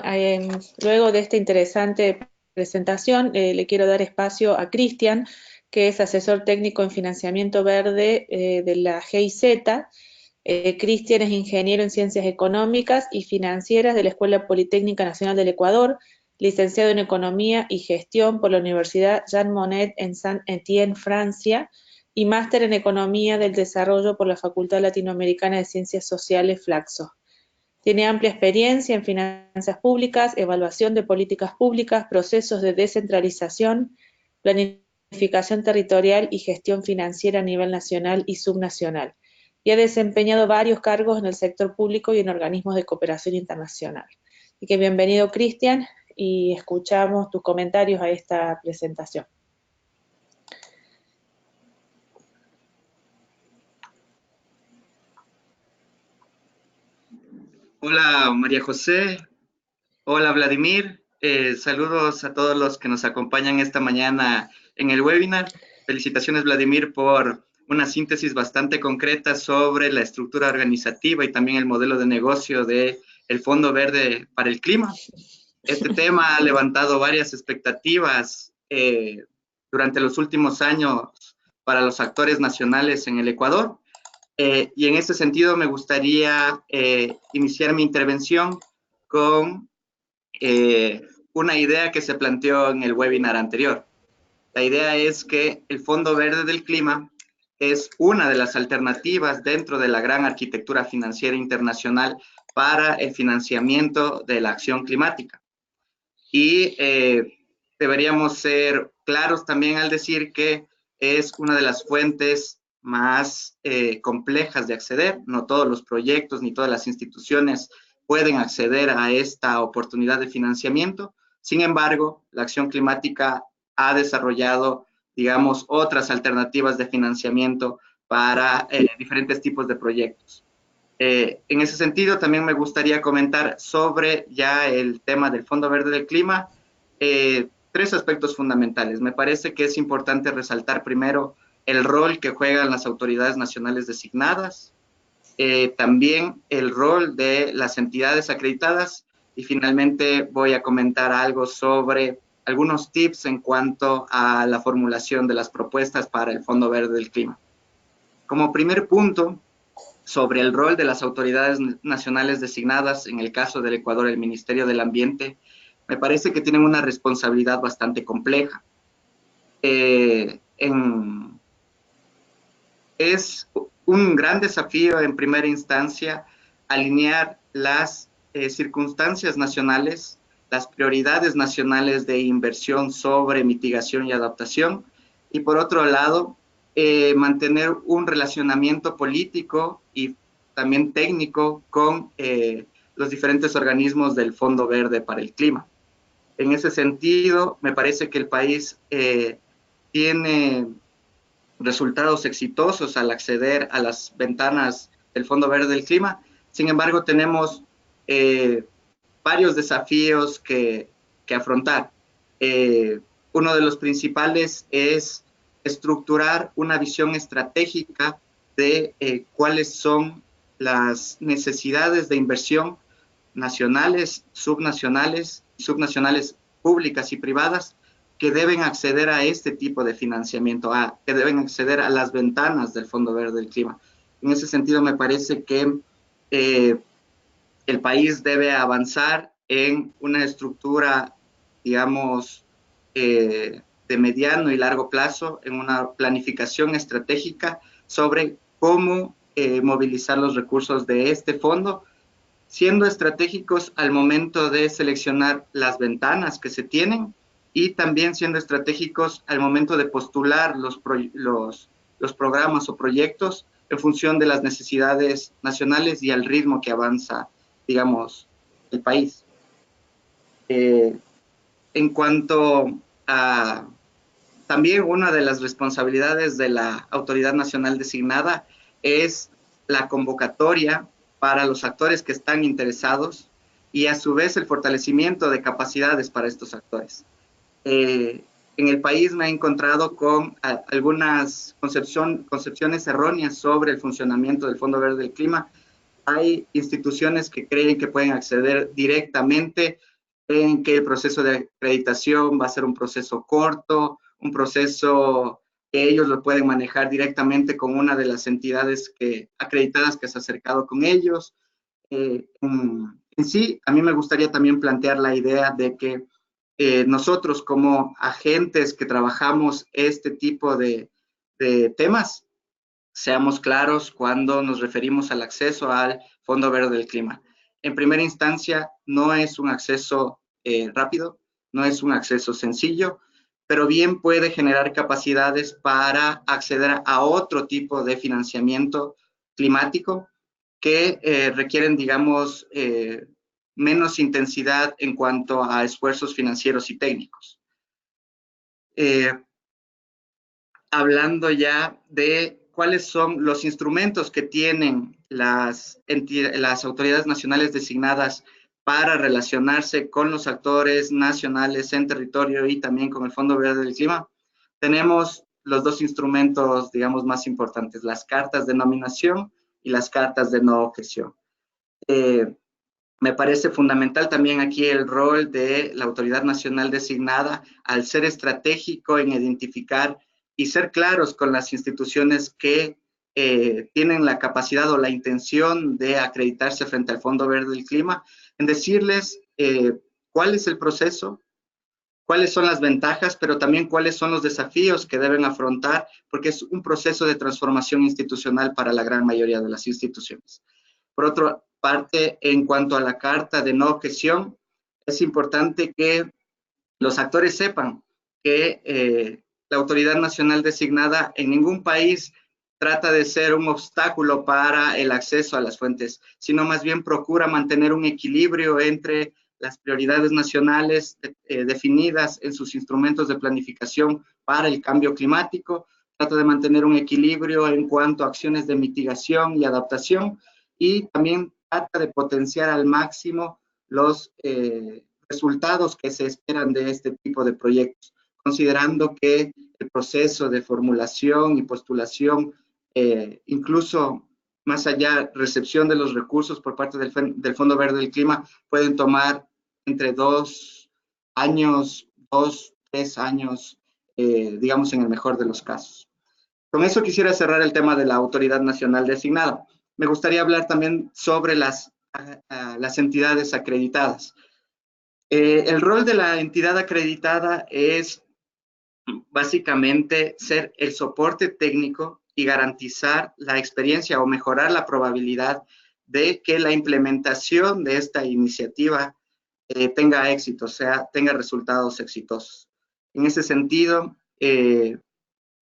luego de esta interesante presentación, le quiero dar espacio a Cristian, que es asesor técnico en financiamiento verde de la GIZ. Cristian es ingeniero en Ciencias Económicas y Financieras de la Escuela Politécnica Nacional del Ecuador, licenciado en Economía y Gestión por la Universidad Jean Monnet en Saint-Étienne, Francia, y máster en Economía del Desarrollo por la Facultad Latinoamericana de Ciencias Sociales, Flaxo. Tiene amplia experiencia en finanzas públicas, evaluación de políticas públicas, procesos de descentralización, planificación territorial y gestión financiera a nivel nacional y subnacional. Y ha desempeñado varios cargos en el sector público y en organismos de cooperación internacional. Así que bienvenido, Cristian, y escuchamos tus comentarios a esta presentación.
Hola María José, hola Vladimir, saludos a todos los que nos acompañan esta mañana en el webinar. Felicitaciones Vladimir por una síntesis bastante concreta sobre la estructura organizativa y también el modelo de negocio del Fondo Verde para el Clima. Este tema ha levantado varias expectativas durante los últimos años para los actores nacionales en el Ecuador. Y en ese sentido me gustaría iniciar mi intervención con una idea que se planteó en el webinar anterior. La idea es que el Fondo Verde del Clima es una de las alternativas dentro de la gran arquitectura financiera internacional para el financiamiento de la acción climática. Y deberíamos ser claros también al decir que es una de las fuentes más complejas de acceder. No todos los proyectos ni todas las instituciones pueden acceder a esta oportunidad de financiamiento. Sin embargo, la acción climática ha desarrollado, digamos, otras alternativas de financiamiento para diferentes tipos de proyectos. En ese sentido, también me gustaría comentar sobre ya el tema del Fondo Verde del Clima, tres aspectos fundamentales. Me parece que es importante resaltar primero el rol que juegan las autoridades nacionales designadas, también el rol de las entidades acreditadas y finalmente voy a comentar algo sobre algunos tips en cuanto a la formulación de las propuestas para el Fondo Verde del Clima. Como primer punto, sobre el rol de las autoridades nacionales designadas, en el caso del Ecuador, el Ministerio del Ambiente, me parece que tienen una responsabilidad bastante compleja. Es un gran desafío en primera instancia alinear las circunstancias nacionales, las prioridades nacionales de inversión sobre mitigación y adaptación, y por otro lado, mantener un relacionamiento político y también técnico con los diferentes organismos del Fondo Verde para el Clima. En ese sentido, me parece que el país tiene resultados exitosos al acceder a las ventanas del Fondo Verde del Clima. Sin embargo, tenemos varios desafíos que afrontar. Uno de los principales es estructurar una visión estratégica de cuáles son las necesidades de inversión nacionales, subnacionales públicas y privadas que deben acceder a este tipo de financiamiento, que deben acceder a las ventanas del Fondo Verde del Clima. En ese sentido, me parece que el país debe avanzar en una estructura, digamos, de mediano y largo plazo, en una planificación estratégica sobre cómo movilizar los recursos de este fondo, siendo estratégicos al momento de seleccionar las ventanas que se tienen y también siendo estratégicos al momento de postular los programas o proyectos en función de las necesidades nacionales y al ritmo que avanza, digamos, el país. En cuanto a también una de las responsabilidades de la autoridad nacional designada es la convocatoria para los actores que están interesados y a su vez el fortalecimiento de capacidades para estos actores. En el país me he encontrado con algunas concepciones erróneas sobre el funcionamiento del Fondo Verde del Clima. Hay instituciones que creen que pueden acceder directamente, creen que el proceso de acreditación va a ser un proceso corto, un proceso que ellos lo pueden manejar directamente con una de las entidades acreditadas que se ha acercado con ellos. En sí, a mí me gustaría también plantear la idea de que nosotros como agentes que trabajamos este tipo de temas, seamos claros cuando nos referimos al acceso al Fondo Verde del Clima. En primera instancia, no es un acceso rápido, no es un acceso sencillo, pero bien puede generar capacidades para acceder a otro tipo de financiamiento climático que requieren, digamos, menos intensidad en cuanto a esfuerzos financieros y técnicos. Hablando ya de cuáles son los instrumentos que tienen las autoridades nacionales designadas para relacionarse con los actores nacionales en territorio y también con el Fondo Verde del Clima, tenemos los dos instrumentos, digamos, más importantes, las cartas de nominación y las cartas de no objeción. Me parece fundamental también aquí el rol de la autoridad nacional designada al ser estratégico en identificar y ser claros con las instituciones que tienen la capacidad o la intención de acreditarse frente al Fondo Verde del Clima, en decirles cuál es el proceso, cuáles son las ventajas, pero también cuáles son los desafíos que deben afrontar, porque es un proceso de transformación institucional para la gran mayoría de las instituciones. Por otra parte, en cuanto a la carta de no objeción, es importante que los actores sepan que la autoridad nacional designada en ningún país trata de ser un obstáculo para el acceso a las fuentes, sino más bien procura mantener un equilibrio entre las prioridades nacionales definidas en sus instrumentos de planificación para el cambio climático, trata de mantener un equilibrio en cuanto a acciones de mitigación y adaptación y también trata de potenciar al máximo los resultados que se esperan de este tipo de proyectos, considerando que el proceso de formulación y postulación, incluso más allá, recepción de los recursos por parte del Fondo Verde del Clima, pueden tomar entre 2 años, 2, 3 años, digamos en el mejor de los casos. Con eso quisiera cerrar el tema de la autoridad nacional designada. Me gustaría hablar también sobre las entidades acreditadas. El rol de la entidad acreditada es básicamente ser el soporte técnico y garantizar la experiencia o mejorar la probabilidad de que la implementación de esta iniciativa tenga éxito, o sea, tenga resultados exitosos. En ese sentido,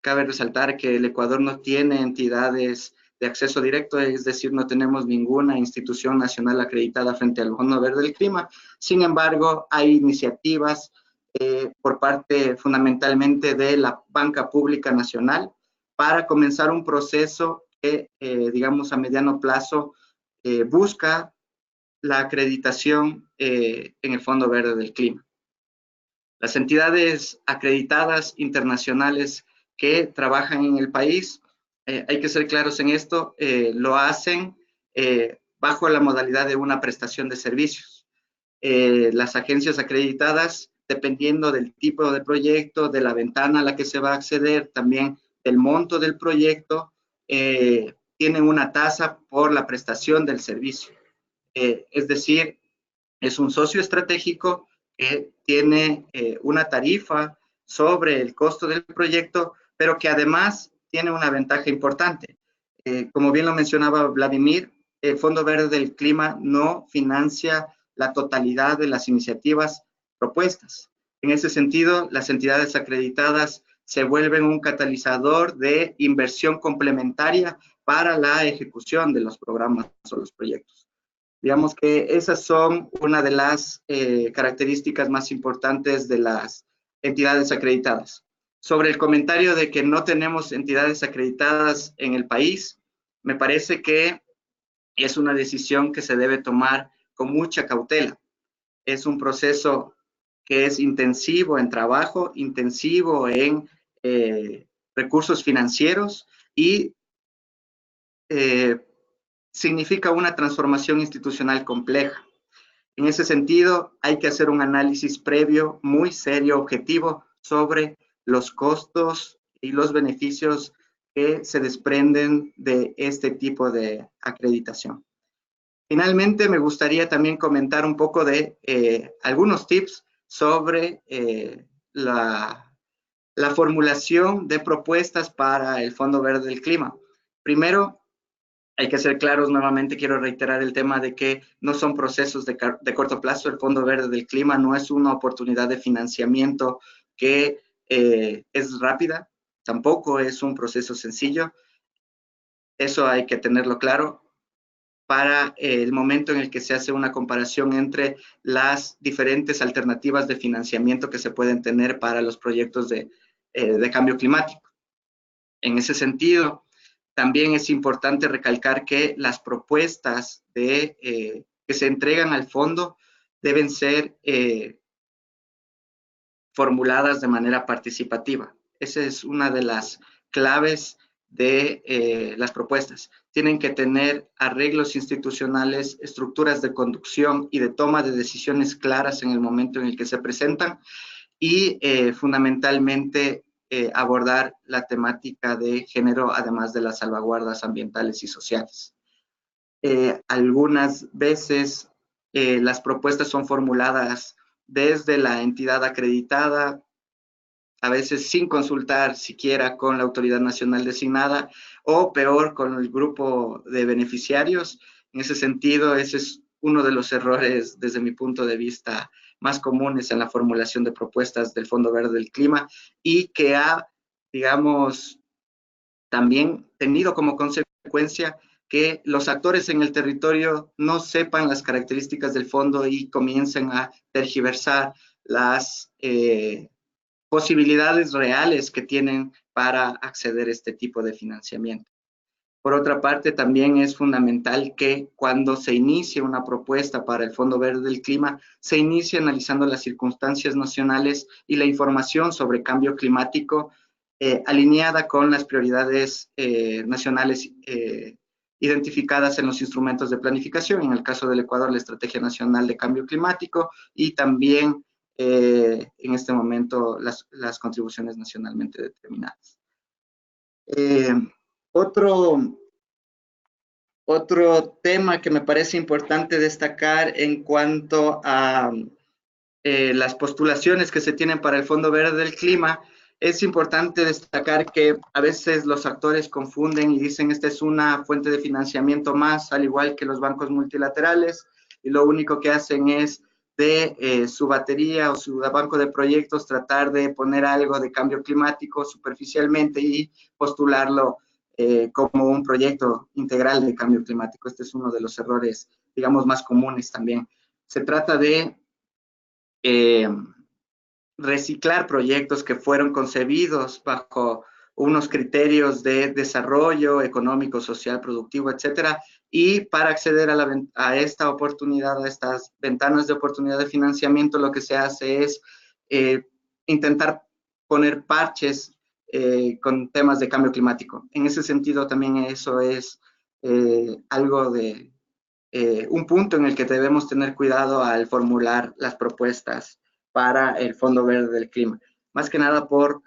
cabe resaltar que el Ecuador no tiene entidades de acceso directo, es decir, no tenemos ninguna institución nacional acreditada frente al Fondo Verde del Clima. Sin embargo, hay iniciativas por parte fundamentalmente de la Banca Pública Nacional para comenzar un proceso que, digamos, a mediano plazo busca la acreditación en el Fondo Verde del Clima. Las entidades acreditadas internacionales que trabajan en el país, hay que ser claros en esto, lo hacen bajo la modalidad de una prestación de servicios. Las agencias acreditadas, dependiendo del tipo de proyecto, de la ventana a la que se va a acceder, también del monto del proyecto, tienen una tasa por la prestación del servicio. Es decir, es un socio estratégico que tiene una tarifa sobre el costo del proyecto, pero que además tiene una ventaja importante. Como bien lo mencionaba Vladimir, el Fondo Verde del Clima no financia la totalidad de las iniciativas propuestas. En ese sentido, las entidades acreditadas se vuelven un catalizador de inversión complementaria para la ejecución de los programas o los proyectos. Digamos que esas son una de las características más importantes de las entidades acreditadas. Sobre el comentario de que no tenemos entidades acreditadas en el país, me parece que es una decisión que se debe tomar con mucha cautela. Es un proceso que es intensivo en trabajo, intensivo en recursos financieros y significa una transformación institucional compleja. En ese sentido, hay que hacer un análisis previo, muy serio, objetivo, sobre los costos y los beneficios que se desprenden de este tipo de acreditación. Finalmente, me gustaría también comentar un poco de algunos tips sobre la formulación de propuestas para el Fondo Verde del Clima. Primero, hay que ser claros, nuevamente quiero reiterar el tema de que no son procesos de corto plazo. El Fondo Verde del Clima no es una oportunidad de financiamiento que es rápida, tampoco es un proceso sencillo. Eso hay que tenerlo claro para el momento en el que se hace una comparación entre las diferentes alternativas de financiamiento que se pueden tener para los proyectos de cambio climático. En ese sentido, también es importante recalcar que las propuestas que se entregan al fondo deben ser formuladas de manera participativa. Esa es una de las claves de las propuestas. Tienen que tener arreglos institucionales, estructuras de conducción y de toma de decisiones claras en el momento en el que se presentan y fundamentalmente abordar la temática de género, además de las salvaguardas ambientales y sociales. Algunas veces las propuestas son formuladas desde la entidad acreditada, a veces sin consultar siquiera con la autoridad nacional designada, o peor, con el grupo de beneficiarios. En ese sentido, ese es uno de los errores, desde mi punto de vista, más comunes en la formulación de propuestas del Fondo Verde del Clima y que ha, digamos, también tenido como consecuencia que los actores en el territorio no sepan las características del fondo y comiencen a tergiversar las posibilidades reales que tienen para acceder a este tipo de financiamiento. Por otra parte, también es fundamental que cuando se inicie una propuesta para el Fondo Verde del Clima, se inicie analizando las circunstancias nacionales y la información sobre cambio climático alineada con las prioridades nacionales identificadas en los instrumentos de planificación, en el caso del Ecuador, la Estrategia Nacional de Cambio Climático y también en este momento las contribuciones nacionalmente determinadas. Otro tema que me parece importante destacar en cuanto a las postulaciones que se tienen para el Fondo Verde del Clima, es importante destacar que a veces los actores confunden y dicen esta es una fuente de financiamiento más, al igual que los bancos multilaterales, y lo único que hacen es de su batería o su banco de proyectos tratar de poner algo de cambio climático superficialmente y postularlo como un proyecto integral de cambio climático. Este es uno de los errores, digamos, más comunes también. Se trata de reciclar proyectos que fueron concebidos bajo unos criterios de desarrollo económico, social, productivo, etcétera, y para acceder a esta oportunidad, a estas ventanas de oportunidad de financiamiento, lo que se hace es intentar poner parches con temas de cambio climático. En ese sentido, también eso es algo de un punto en el que debemos tener cuidado al formular las propuestas para el Fondo Verde del Clima. Más que nada por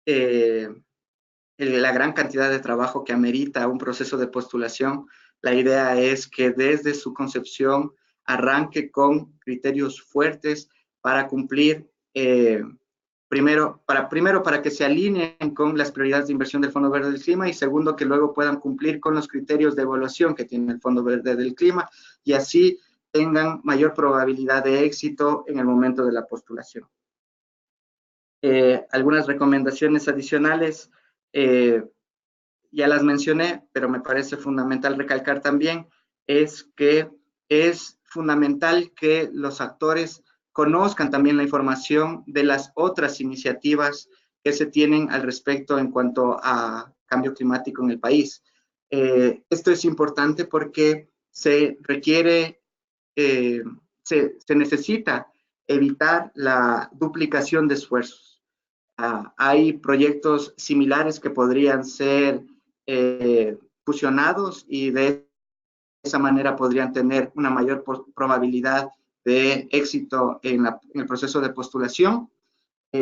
la gran cantidad de trabajo que amerita un proceso de postulación. La idea es que desde su concepción arranque con criterios fuertes para cumplir, primero para que se alineen con las prioridades de inversión del Fondo Verde del Clima y segundo, que luego puedan cumplir con los criterios de evaluación que tiene el Fondo Verde del Clima y así tengan mayor probabilidad de éxito en el momento de la postulación. Algunas recomendaciones adicionales, ya las mencioné, pero me parece fundamental recalcar también, es que es fundamental que los actores conozcan también la información de las otras iniciativas que se tienen al respecto en cuanto a cambio climático en el país. Esto es importante porque se requiere, se necesita evitar la duplicación de esfuerzos. Hay proyectos similares que podrían ser fusionados y de esa manera podrían tener una mayor probabilidad de éxito en el proceso de postulación.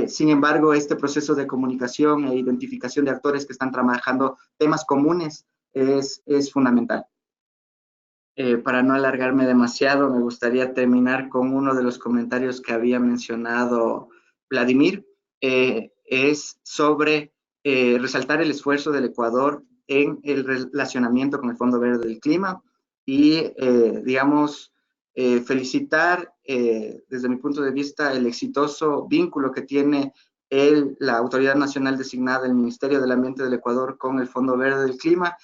Sin embargo, este proceso de comunicación e identificación de actores que están trabajando temas comunes es fundamental. Para no alargarme demasiado, me gustaría terminar con uno de los comentarios que había mencionado Vladimir. Es sobre resaltar el esfuerzo del Ecuador en el relacionamiento con el Fondo Verde del Clima y, digamos, felicitar desde mi punto de vista el exitoso vínculo que tiene la Autoridad Nacional designada del Ministerio del Ambiente del Ecuador con el Fondo Verde del Clima,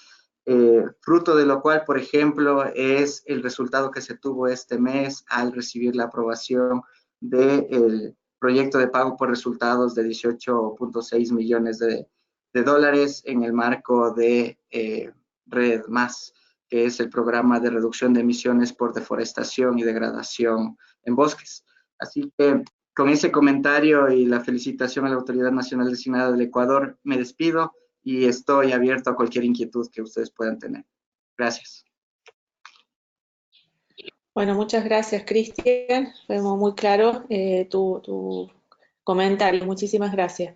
fruto de lo cual, por ejemplo, es el resultado que se tuvo este mes al recibir la aprobación del proyecto de pago por resultados de 18.6 millones de dólares en el marco de Red Más, que es el programa de reducción de emisiones por deforestación y degradación en bosques. Así que con ese comentario y la felicitación a la Autoridad Nacional Designada del Ecuador, me despido y estoy abierto a cualquier inquietud que ustedes puedan tener. Gracias.
Bueno, muchas gracias, Cristian. Fue muy claro tu comentario. Muchísimas gracias.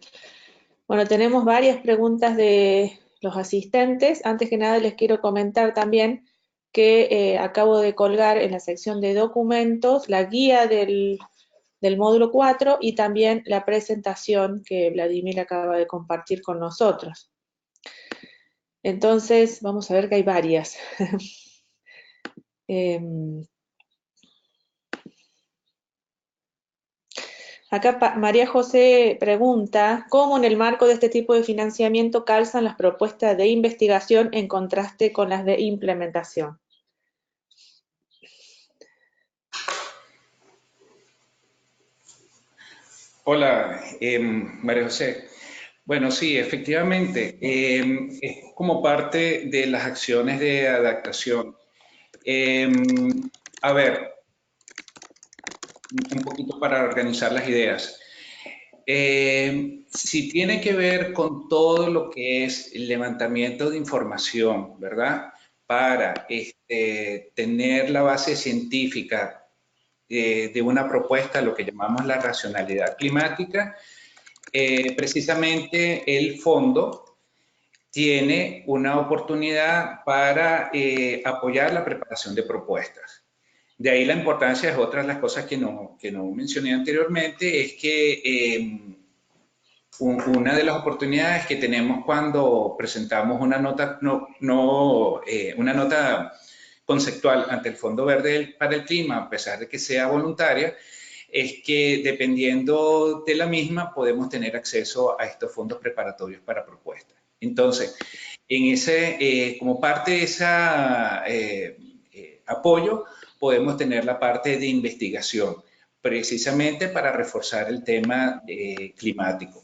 Bueno, tenemos varias preguntas de los asistentes. Antes que nada, les quiero comentar también que acabo de colgar en la sección de documentos la guía del módulo 4 y también la presentación que Vladimir acaba de compartir con nosotros. Entonces, vamos a ver que hay varias. Acá María José pregunta, ¿cómo en el marco de este tipo de financiamiento calzan las propuestas de investigación en contraste con las de implementación?
Hola, María José. Bueno, sí, efectivamente, es como parte de las acciones de adaptación. Eh, a ver, un poquito para organizar las ideas. Si tiene que ver con todo lo que es el levantamiento de información, ¿verdad? Para tener la base científica de una propuesta, lo que llamamos la racionalidad climática, precisamente el fondo tiene una oportunidad para apoyar la preparación de propuestas. De ahí la importancia de otras las cosas que no mencioné anteriormente, es que una de las oportunidades que tenemos cuando presentamos una nota, una nota conceptual ante el Fondo Verde para el Clima, a pesar de que sea voluntaria, es que dependiendo de la misma podemos tener acceso a estos fondos preparatorios para propuestas. Entonces, como parte de ese apoyo, podemos tener la parte de investigación, precisamente para reforzar el tema climático.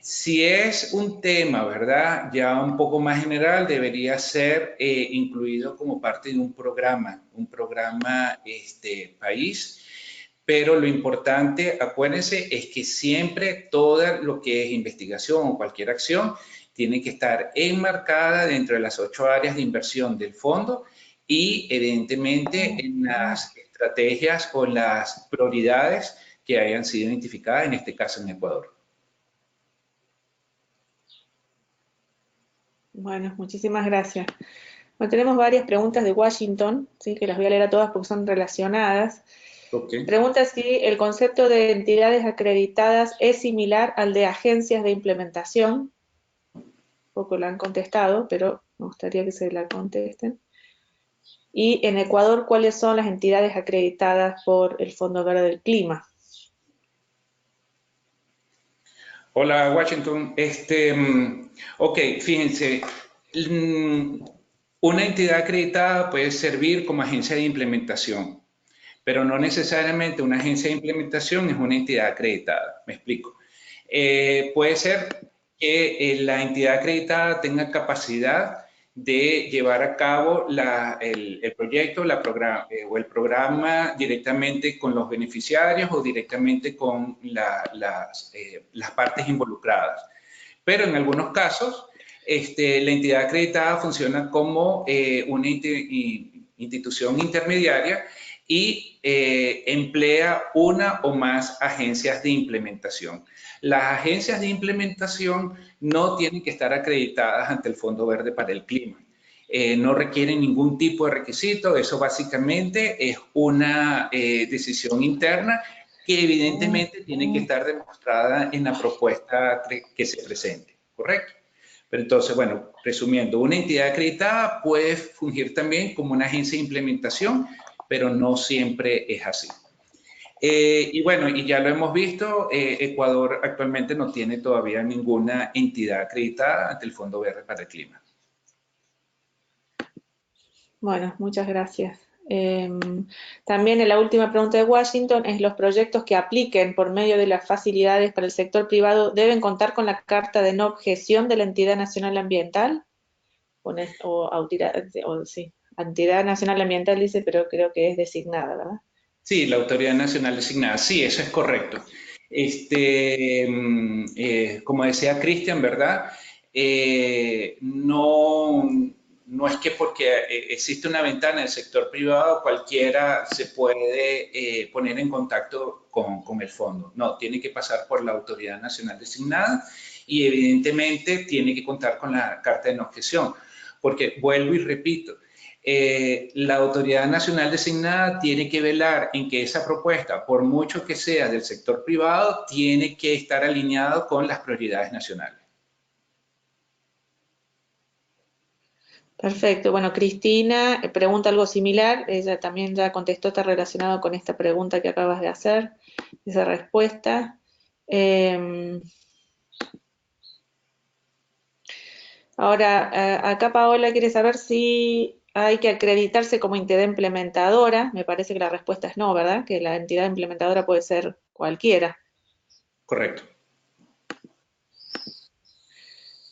Si es un tema, ¿verdad? Ya un poco más general, debería ser incluido como parte de un programa país. Pero lo importante, acuérdense, es que siempre todo lo que es investigación o cualquier acción tiene que estar enmarcada dentro de las 8 áreas de inversión del fondo y evidentemente en las estrategias o las prioridades que hayan sido identificadas, en este caso en Ecuador.
Bueno, muchísimas gracias. Bueno, tenemos varias preguntas de Washington, ¿sí? Que las voy a leer a todas porque son relacionadas.
Okay.
Pregunta si el concepto de entidades acreditadas es similar al de agencias de implementación. Poco la han contestado, pero me gustaría que se la contesten. Y en Ecuador, ¿cuáles son las entidades acreditadas por el Fondo Verde del Clima?
Hola, Washington. Ok, fíjense, una entidad acreditada puede servir como agencia de implementación, pero no necesariamente una agencia de implementación es una entidad acreditada. Me explico. Puede ser que la entidad acreditada tenga capacidad de llevar a cabo el proyecto o el programa directamente con los beneficiarios o directamente con las partes involucradas. Pero en algunos casos, la entidad acreditada funciona como una institución intermediaria y emplea una o más agencias de implementación. Las agencias de implementación no tienen que estar acreditadas ante el Fondo Verde para el Clima. No requieren ningún tipo de requisito, eso básicamente es una decisión interna que evidentemente tiene que estar demostrada en la propuesta que se presente, ¿correcto? Pero entonces, bueno, resumiendo, una entidad acreditada puede fungir también como una agencia de implementación, pero no siempre es así. Y bueno, y ya lo hemos visto, Ecuador actualmente no tiene todavía ninguna entidad acreditada ante el Fondo Verde para el Clima.
Bueno, muchas gracias. También en la última pregunta de Washington es los proyectos que apliquen por medio de las facilidades para el sector privado deben contar con la carta de no objeción de la Entidad Nacional Ambiental sí, Entidad Nacional Ambiental dice, pero creo que es designada, ¿verdad?
Sí, la autoridad nacional designada, sí, eso es correcto. Como decía Cristian, ¿verdad? No es que porque existe una ventana del sector privado, cualquiera se puede poner en contacto con el fondo. No, tiene que pasar por la autoridad nacional designada y evidentemente tiene que contar con la carta de no objeción, porque vuelvo y repito, la autoridad nacional designada tiene que velar en que esa propuesta, por mucho que sea del sector privado, tiene que estar alineado con las prioridades nacionales.
Perfecto. Bueno, Cristina pregunta algo similar. Ella también ya contestó, está relacionado con esta pregunta que acabas de hacer, esa respuesta. Ahora, acá Paola quiere saber si hay que acreditarse como entidad implementadora. Me parece que la respuesta es no, ¿verdad? Que la entidad implementadora puede ser cualquiera.
Correcto.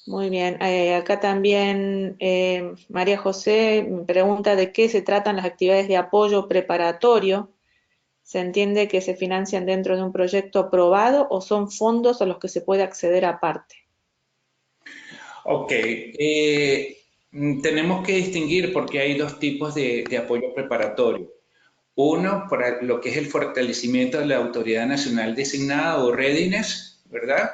Muy bien. Acá también María José me pregunta de qué se tratan las actividades de apoyo preparatorio. ¿Se entiende que se financian dentro de un proyecto aprobado o son fondos a los que se puede acceder aparte?
Ok, tenemos que distinguir porque hay dos tipos de apoyo preparatorio. Uno, para lo que es el fortalecimiento de la autoridad nacional designada o readiness, ¿verdad?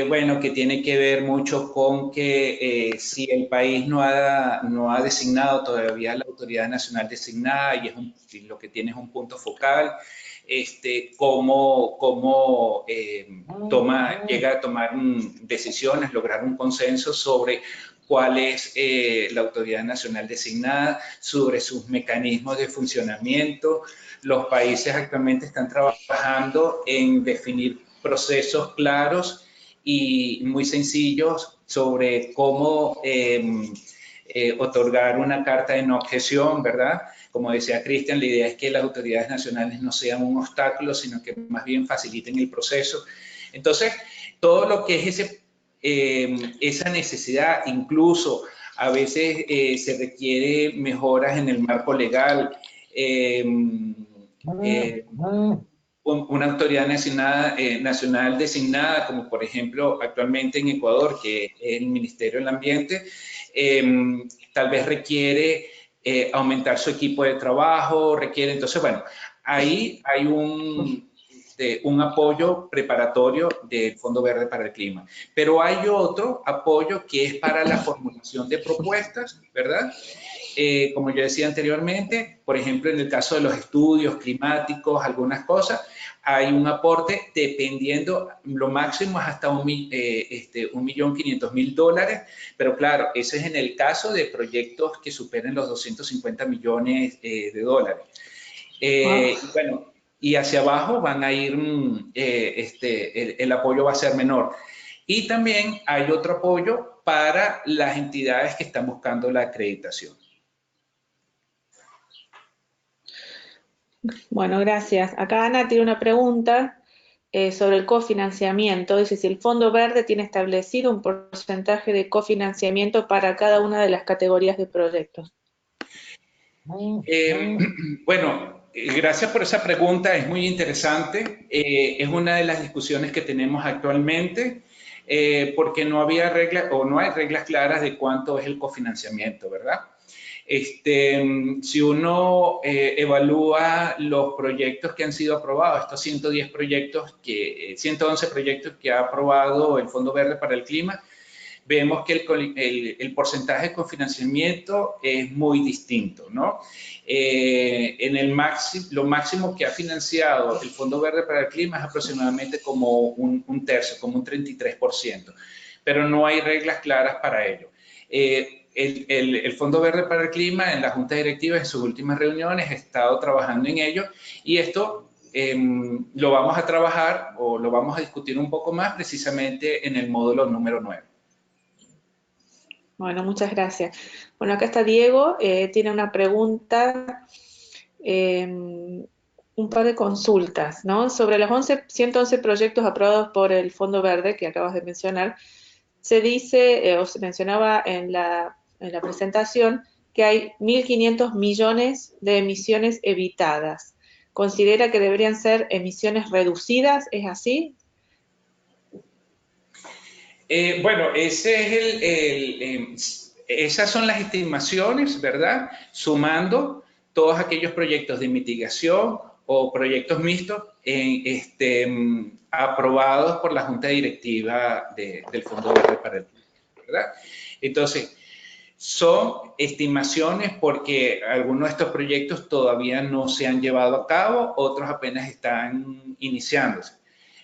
Bueno, que tiene que ver mucho con que si el país no ha designado todavía la autoridad nacional designada y y lo que tiene es un punto focal, cómo llega a tomar decisiones, lograr un consenso sobre cuál es la autoridad nacional designada, sobre sus mecanismos de funcionamiento. Los países actualmente están trabajando en definir procesos claros y muy sencillos sobre cómo otorgar una carta de no objeción, ¿verdad? Como decía Cristian, la idea es que las autoridades nacionales no sean un obstáculo, sino que más bien faciliten el proceso. Entonces, todo lo que es esa necesidad, incluso a veces se requiere mejoras en el marco legal, una autoridad nacional designada, como por ejemplo actualmente en Ecuador, que es el Ministerio del Ambiente, tal vez requiere aumentar su equipo de trabajo, requiere, entonces, bueno, ahí hay un apoyo preparatorio del Fondo Verde para el Clima. Pero hay otro apoyo que es para la formulación de propuestas, ¿verdad? Como yo decía anteriormente, por ejemplo, en el caso de los estudios climáticos, algunas cosas, hay un aporte dependiendo, lo máximo es hasta $1.500.000, pero claro, ese es en el caso de proyectos que superen los 250 millones de dólares. Y bueno, y hacia abajo van a ir, el apoyo va a ser menor. Y también hay otro apoyo para las entidades que están buscando la acreditación.
Bueno, gracias. Acá Ana tiene una pregunta sobre el cofinanciamiento. Dice si el Fondo Verde tiene establecido un porcentaje de cofinanciamiento para cada una de las categorías de proyectos.
Bueno, gracias por esa pregunta, es muy interesante. Es una de las discusiones que tenemos actualmente, porque no había reglas o no hay reglas claras de cuánto es el cofinanciamiento, ¿verdad? Si uno evalúa los proyectos que han sido aprobados, estos 111 proyectos que ha aprobado el Fondo Verde para el Clima, vemos que el porcentaje de cofinanciamiento es muy distinto, ¿no? Lo máximo que ha financiado el Fondo Verde para el Clima es aproximadamente como un tercio, como un 33%, pero no hay reglas claras para ello. El Fondo Verde para el Clima en la Junta Directiva en sus últimas reuniones ha estado trabajando en ello y esto lo vamos a trabajar o lo vamos a discutir un poco más precisamente en el módulo número 9.
Bueno, muchas gracias. Bueno, acá está Diego, tiene una pregunta, un par de consultas, ¿no? Sobre los 111 proyectos aprobados por el Fondo Verde que acabas de mencionar, se dice, o se mencionaba en la presentación, que hay 1.500 millones de emisiones evitadas. ¿Considera que deberían ser emisiones reducidas? ¿Es así?
Bueno, esas son las estimaciones, ¿verdad? Sumando todos aquellos proyectos de mitigación o proyectos mixtos aprobados por la Junta Directiva del Fondo Verde para el Clima, ¿verdad? Entonces, son estimaciones porque algunos de estos proyectos todavía no se han llevado a cabo, otros apenas están iniciándose.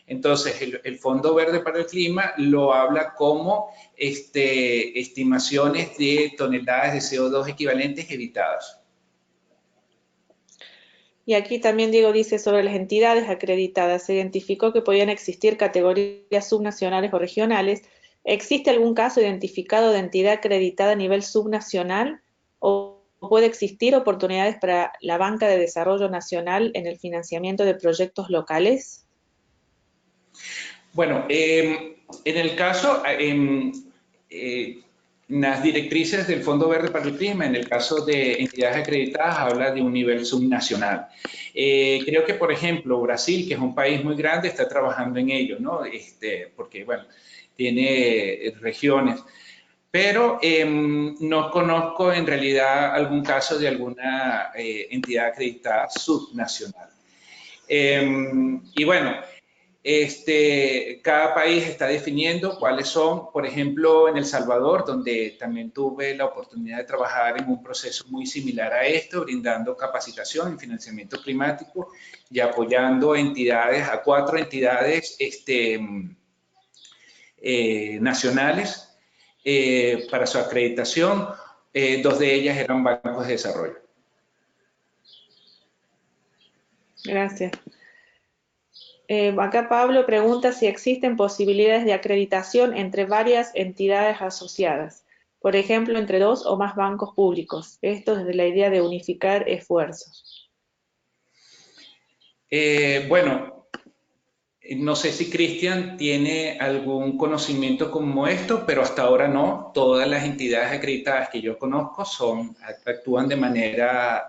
Entonces, el Fondo Verde para el Clima lo habla como estimaciones de toneladas de CO2 equivalentes evitadas.
Y aquí también Diego dice sobre las entidades acreditadas. Se identificó que podían existir categorías subnacionales o regionales. ¿Existe algún caso identificado de entidad acreditada a nivel subnacional o puede existir oportunidades para la banca de desarrollo nacional en el financiamiento de proyectos locales?
Bueno, en el caso, las directrices del Fondo Verde para el Clima, en el caso de entidades acreditadas, habla de un nivel subnacional. Creo que, por ejemplo, Brasil, que es un país muy grande, está trabajando en ello, ¿no? Porque, bueno, tiene regiones. Pero no conozco en realidad algún caso de alguna entidad acreditada subnacional. Y bueno, cada país está definiendo cuáles son, por ejemplo, en El Salvador, donde también tuve la oportunidad de trabajar en un proceso muy similar a esto, brindando capacitación y financiamiento climático y apoyando entidades, a 4 entidades nacionales para su acreditación. 2 de ellas eran bancos de desarrollo.
Gracias. Acá Pablo pregunta si existen posibilidades de acreditación entre varias entidades asociadas, por ejemplo, entre 2 o más bancos públicos. Esto desde la idea de unificar esfuerzos.
Bueno, no sé si Cristian tiene algún conocimiento como esto, pero hasta ahora no. Todas las entidades acreditadas que yo conozco actúan de manera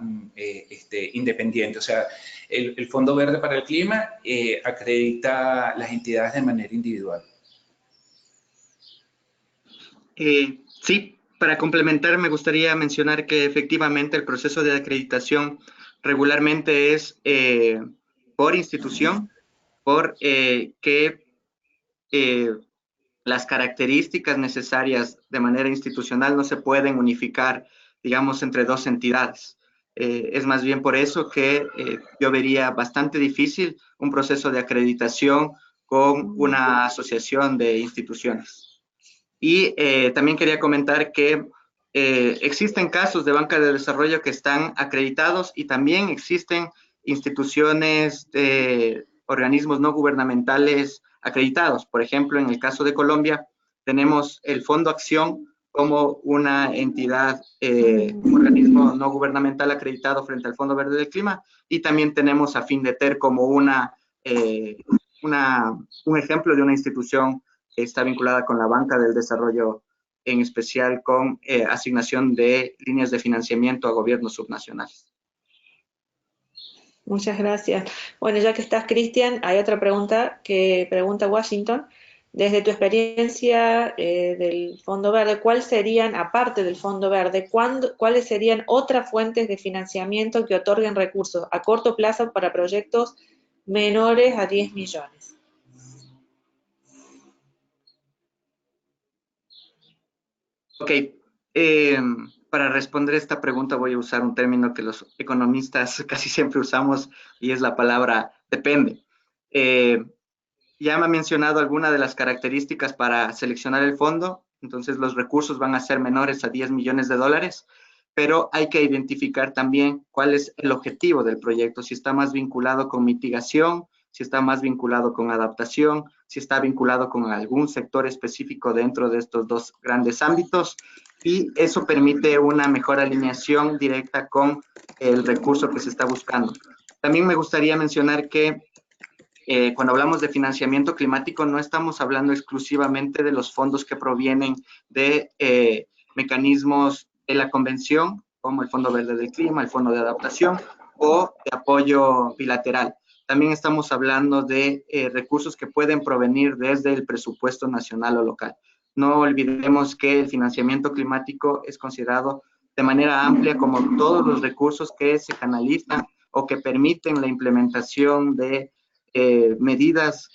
independiente. O sea, el Fondo Verde para el Clima acredita las entidades de manera individual.
Sí, para complementar me gustaría mencionar que efectivamente el proceso de acreditación regularmente es por institución, por que las características necesarias de manera institucional no se pueden unificar, digamos, entre 2 entidades. Es más bien por eso que yo vería bastante difícil un proceso de acreditación con una asociación de instituciones. Y también quería comentar que existen casos de banca de desarrollo que están acreditados y también existen instituciones de organismos no gubernamentales acreditados. Por ejemplo, en el caso de Colombia, tenemos el Fondo Acción como una entidad, un organismo no gubernamental acreditado frente al Fondo Verde del Clima, y también tenemos a FINDETER como un ejemplo de una institución que está vinculada con la banca del desarrollo, en especial con asignación de líneas de financiamiento a gobiernos subnacionales.
Muchas gracias. Bueno, ya que estás, Cristian, hay otra pregunta que pregunta Washington. Desde tu experiencia del Fondo Verde, ¿cuáles serían, aparte del Fondo Verde, cuáles serían otras fuentes de financiamiento que otorguen recursos a corto plazo para proyectos menores a 10 millones?
Ok, para responder esta pregunta voy a usar un término que los economistas casi siempre usamos y es la palabra depende. Ya me ha mencionado alguna de las características para seleccionar el fondo, entonces los recursos van a ser menores a 10 millones de dólares, pero hay que identificar también cuál es el objetivo del proyecto, si está más vinculado con mitigación, si está más vinculado con adaptación, si está vinculado con algún sector específico dentro de estos 2 grandes ámbitos, y eso permite una mejor alineación directa con el recurso que se está buscando. También me gustaría mencionar que cuando hablamos de financiamiento climático no estamos hablando exclusivamente de los fondos que provienen de mecanismos de la convención, como el Fondo Verde del Clima, el Fondo de Adaptación o de apoyo bilateral. También estamos hablando de recursos que pueden provenir desde el presupuesto nacional o local. No olvidemos que el financiamiento climático es considerado de manera amplia como todos los recursos que se canalizan o que permiten la implementación de medidas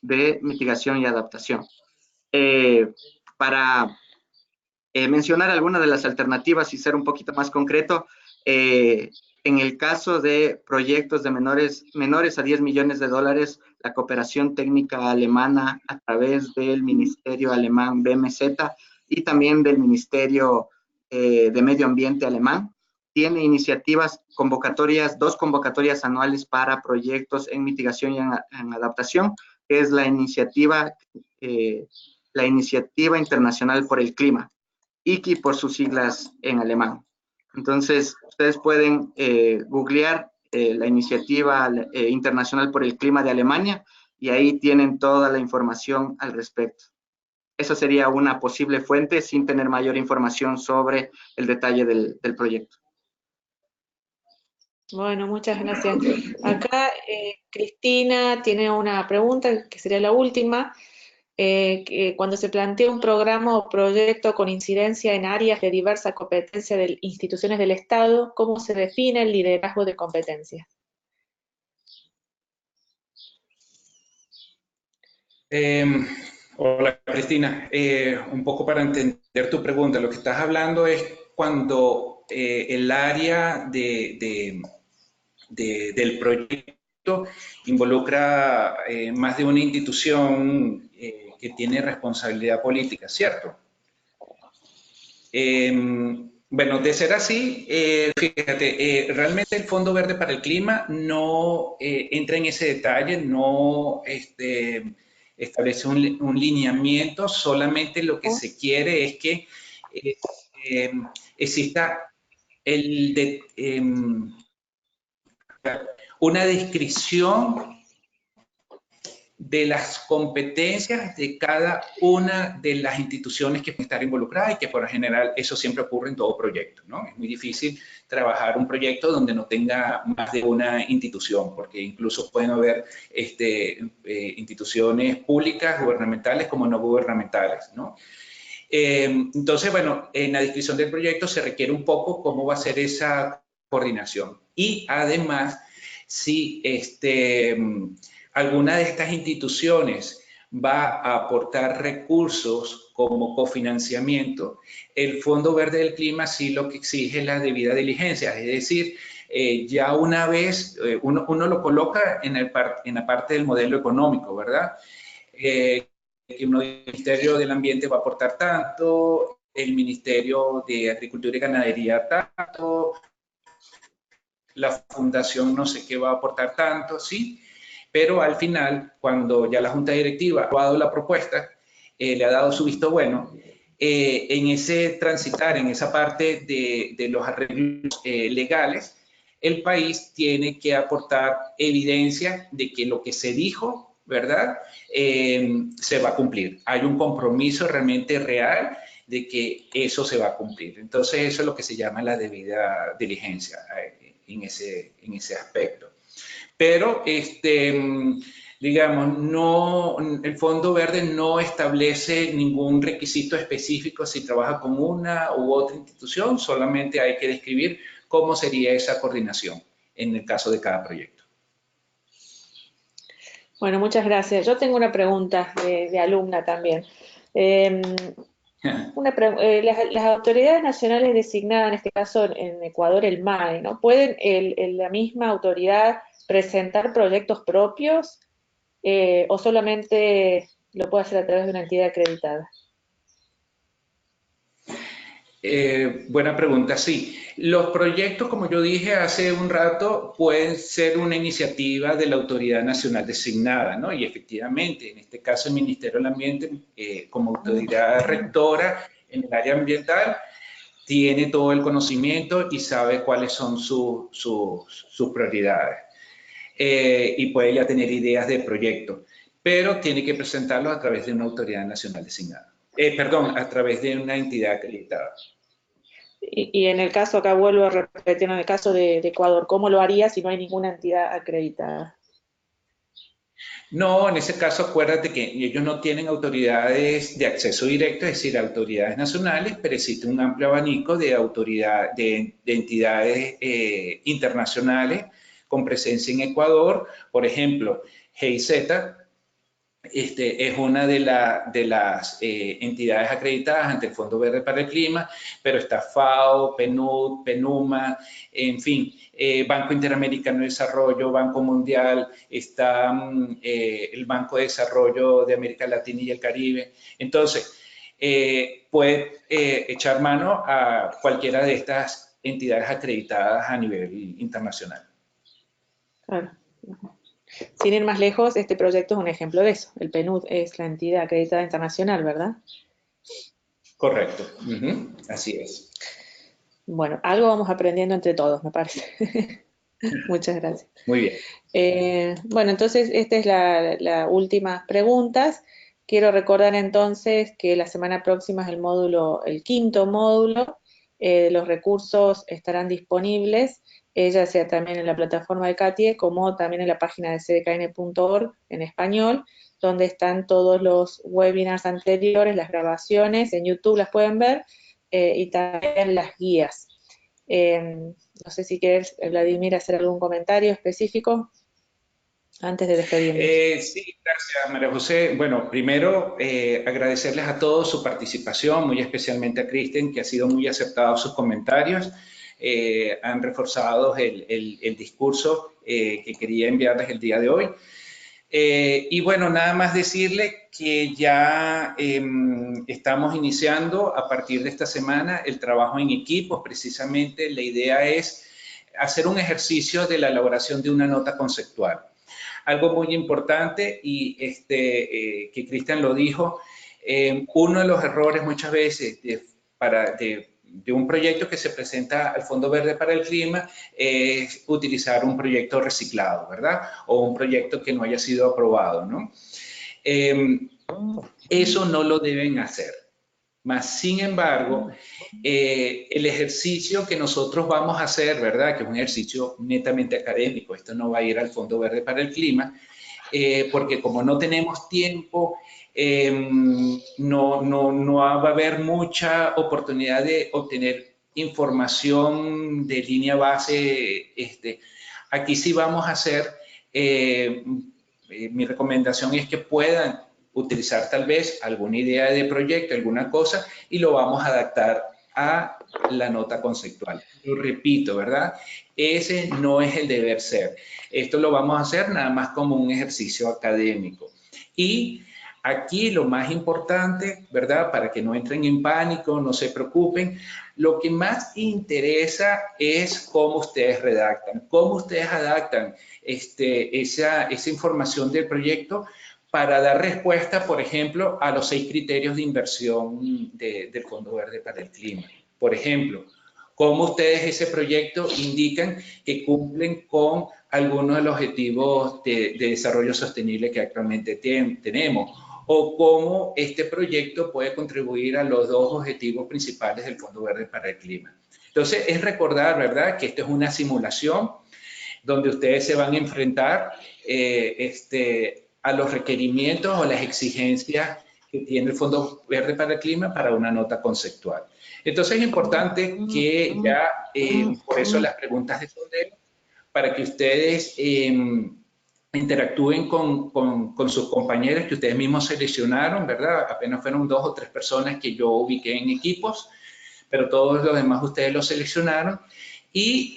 de mitigación y adaptación. Para mencionar algunas de las alternativas y ser un poquito más concreto, en el caso de proyectos de menores a 10 millones de dólares, la cooperación técnica alemana a través del Ministerio Alemán BMZ y también del Ministerio de Medio Ambiente alemán, tiene iniciativas, dos convocatorias anuales para proyectos en mitigación y en adaptación, que es la iniciativa internacional por el clima, IKI por sus siglas en alemán. Entonces, ustedes pueden googlear la iniciativa internacional por el clima de Alemania y ahí tienen toda la información al respecto. esa sería una posible fuente sin tener mayor información sobre el detalle del proyecto.
Bueno, muchas gracias. Acá Cristina tiene una pregunta, que sería la última. Que cuando se plantea un programa o proyecto con incidencia en áreas de diversa competencia de instituciones del Estado, ¿cómo se define el liderazgo de competencia?
Hola Cristina, un poco para entender tu pregunta, lo que estás hablando es cuando el área del proyecto involucra más de una institución que tiene responsabilidad política, ¿cierto? Bueno, de ser así, fíjate, realmente el Fondo Verde para el Clima no entra en ese detalle, no establece un lineamiento, solamente lo que se quiere es que eh, eh, exista una descripción de las competencias de cada una de las instituciones que pueden estar involucradas y que por lo general eso siempre ocurre en todo proyecto, ¿no? Es muy difícil trabajar un proyecto donde no tenga más de una institución, porque incluso pueden haber instituciones públicas, gubernamentales como no gubernamentales, ¿no? Entonces, bueno, en la descripción del proyecto se requiere un poco cómo va a ser esa coordinación. Y además, si alguna de estas instituciones va a aportar recursos como cofinanciamiento, el Fondo Verde del Clima sí lo que exige es la debida diligencia, es decir, ya una vez uno lo coloca en la parte del modelo económico, ¿verdad? Que el Ministerio del Ambiente va a aportar tanto, el Ministerio de Agricultura y Ganadería tanto, la Fundación no sé qué va a aportar tanto, ¿sí? Pero al final, cuando ya la Junta Directiva ha aprobado la propuesta, le ha dado su visto bueno, en ese transitar, en esa parte de los arreglos legales, el país tiene que aportar evidencia de que lo que se dijo, ¿verdad? Se va a cumplir. Hay un compromiso realmente real de que eso se va a cumplir. Entonces, eso es lo que se llama la debida diligencia en ese aspecto. Pero, digamos, no, el Fondo Verde no establece ningún requisito específico si trabaja con una u otra institución, solamente hay que describir cómo sería esa coordinación en el caso de cada proyecto.
Bueno, muchas gracias. Yo tengo una pregunta de alumna también. Las autoridades nacionales designadas, en este caso en Ecuador el MAE, ¿no? ¿Pueden la misma autoridad presentar proyectos propios o solamente lo puede hacer a través de una entidad acreditada?
Buena pregunta, sí. Los proyectos, como yo dije hace un rato, pueden ser una iniciativa de la autoridad nacional designada, ¿no? Y efectivamente, en este caso el Ministerio del Ambiente, como autoridad rectora en el área ambiental, tiene todo el conocimiento y sabe cuáles son sus prioridades. Y puede ya tener ideas de proyecto, pero tiene que presentarlo a través de una autoridad nacional designada. Perdón, a través de una entidad acreditada.
Y en el caso, acá vuelvo a repetir, en el caso de Ecuador, ¿cómo lo haría si no hay ninguna entidad acreditada?
No, en ese caso acuérdate que ellos no tienen autoridades de acceso directo, es decir, autoridades nacionales, pero existe un amplio abanico de de entidades internacionales con presencia en Ecuador. Por ejemplo, GIZ es una de las entidades acreditadas ante el Fondo Verde para el Clima, pero está FAO, PNUD, PENUMA, en fin, Banco Interamericano de Desarrollo, Banco Mundial, está el Banco de Desarrollo de América Latina y el Caribe. Entonces, puede echar mano a cualquiera de estas entidades acreditadas a nivel internacional.
Claro. Sin ir más lejos, este proyecto es un ejemplo de eso. El PNUD es la entidad acreditada internacional, ¿verdad?
Correcto, así es.
Bueno, algo vamos aprendiendo entre todos, me parece. Muchas gracias.
Muy bien.
Bueno, entonces esta es la última preguntas Quiero recordar entonces que la semana próxima es el quinto módulo. Los recursos estarán disponibles, ya sea también en la plataforma de CATIE, como también en la página de cdkn.org en español, donde están todos los webinars anteriores, las grabaciones, en YouTube las pueden ver, y también las guías. No sé si quieres, Vladimir, hacer algún comentario específico antes de despedirnos.
Sí, gracias, María José. Bueno, primero agradecerles a todos su participación, muy especialmente a Kristen, que ha sido muy aceptado sus comentarios. Han reforzado el discurso que quería enviarles el día de hoy. Y bueno, nada más decirle que ya estamos iniciando a partir de esta semana el trabajo en equipos. Precisamente la idea es hacer un ejercicio de la elaboración de una nota conceptual. Algo muy importante y que Cristian lo dijo, uno de los errores muchas veces de un proyecto que se presenta al Fondo Verde para el Clima es utilizar un proyecto reciclado, ¿verdad? O un proyecto que no haya sido aprobado, ¿no? Eso no lo deben hacer. Más sin embargo, el ejercicio que nosotros vamos a hacer, ¿verdad? Que es un ejercicio netamente académico, esto no va a ir al Fondo Verde para el Clima, porque como no tenemos tiempo, no va a haber mucha oportunidad de obtener información de línea base. Aquí sí vamos a hacer, mi recomendación es que puedan utilizar tal vez alguna idea de proyecto, alguna cosa, y lo vamos a adaptar a la nota conceptual. Lo repito, ¿verdad? Ese no es el deber ser. Esto lo vamos a hacer nada más como un ejercicio académico. Y aquí lo más importante, ¿verdad? Para que no entren en pánico, no se preocupen, lo que más interesa es cómo ustedes redactan, cómo ustedes adaptan esa información del proyecto para dar respuesta, por ejemplo, a los 6 criterios de inversión del Fondo Verde para el Clima. Por ejemplo, cómo ustedes ese proyecto indican que cumplen con algunos de los objetivos de desarrollo sostenible que actualmente tenemos, o cómo este proyecto puede contribuir a los 2 objetivos principales del Fondo Verde para el Clima. Entonces, es recordar, ¿verdad?, que esto es una simulación donde ustedes se van a enfrentar a los requerimientos o las exigencias que tiene el Fondo Verde para el Clima para una nota conceptual. Entonces es importante que ya, por eso las preguntas de sondeo, para que ustedes interactúen con sus compañeros que ustedes mismos seleccionaron, ¿verdad? Apenas fueron 2 o 3 personas que yo ubiqué en equipos, pero todos los demás ustedes los seleccionaron. Y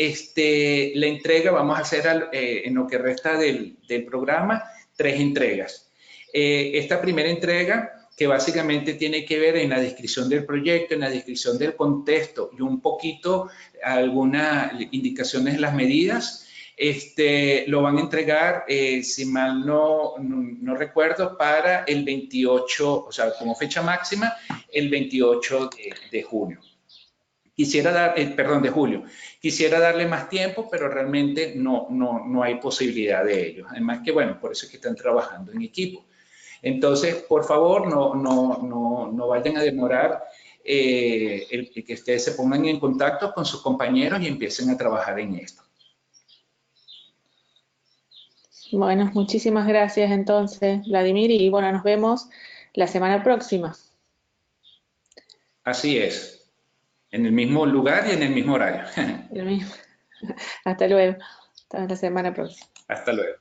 la entrega vamos a hacer en lo que resta del programa 3 entregas. Esta primera entrega, que básicamente tiene que ver en la descripción del proyecto, en la descripción del contexto y un poquito algunas indicaciones de las medidas, lo van a entregar, si mal no recuerdo, para el 28, o sea, como fecha máxima, el 28 de junio. Quisiera dar, perdón, de julio. Quisiera darle más tiempo, pero realmente no hay posibilidad de ello. Además que, bueno, por eso es que están trabajando en equipo. Entonces, por favor, no vayan a demorar el que ustedes se pongan en contacto con sus compañeros y empiecen a trabajar en esto.
Bueno, muchísimas gracias entonces, Vladimir, y bueno, nos vemos la semana próxima.
Así es, en el mismo lugar y en el mismo horario.
Hasta luego, hasta la semana próxima.
Hasta luego.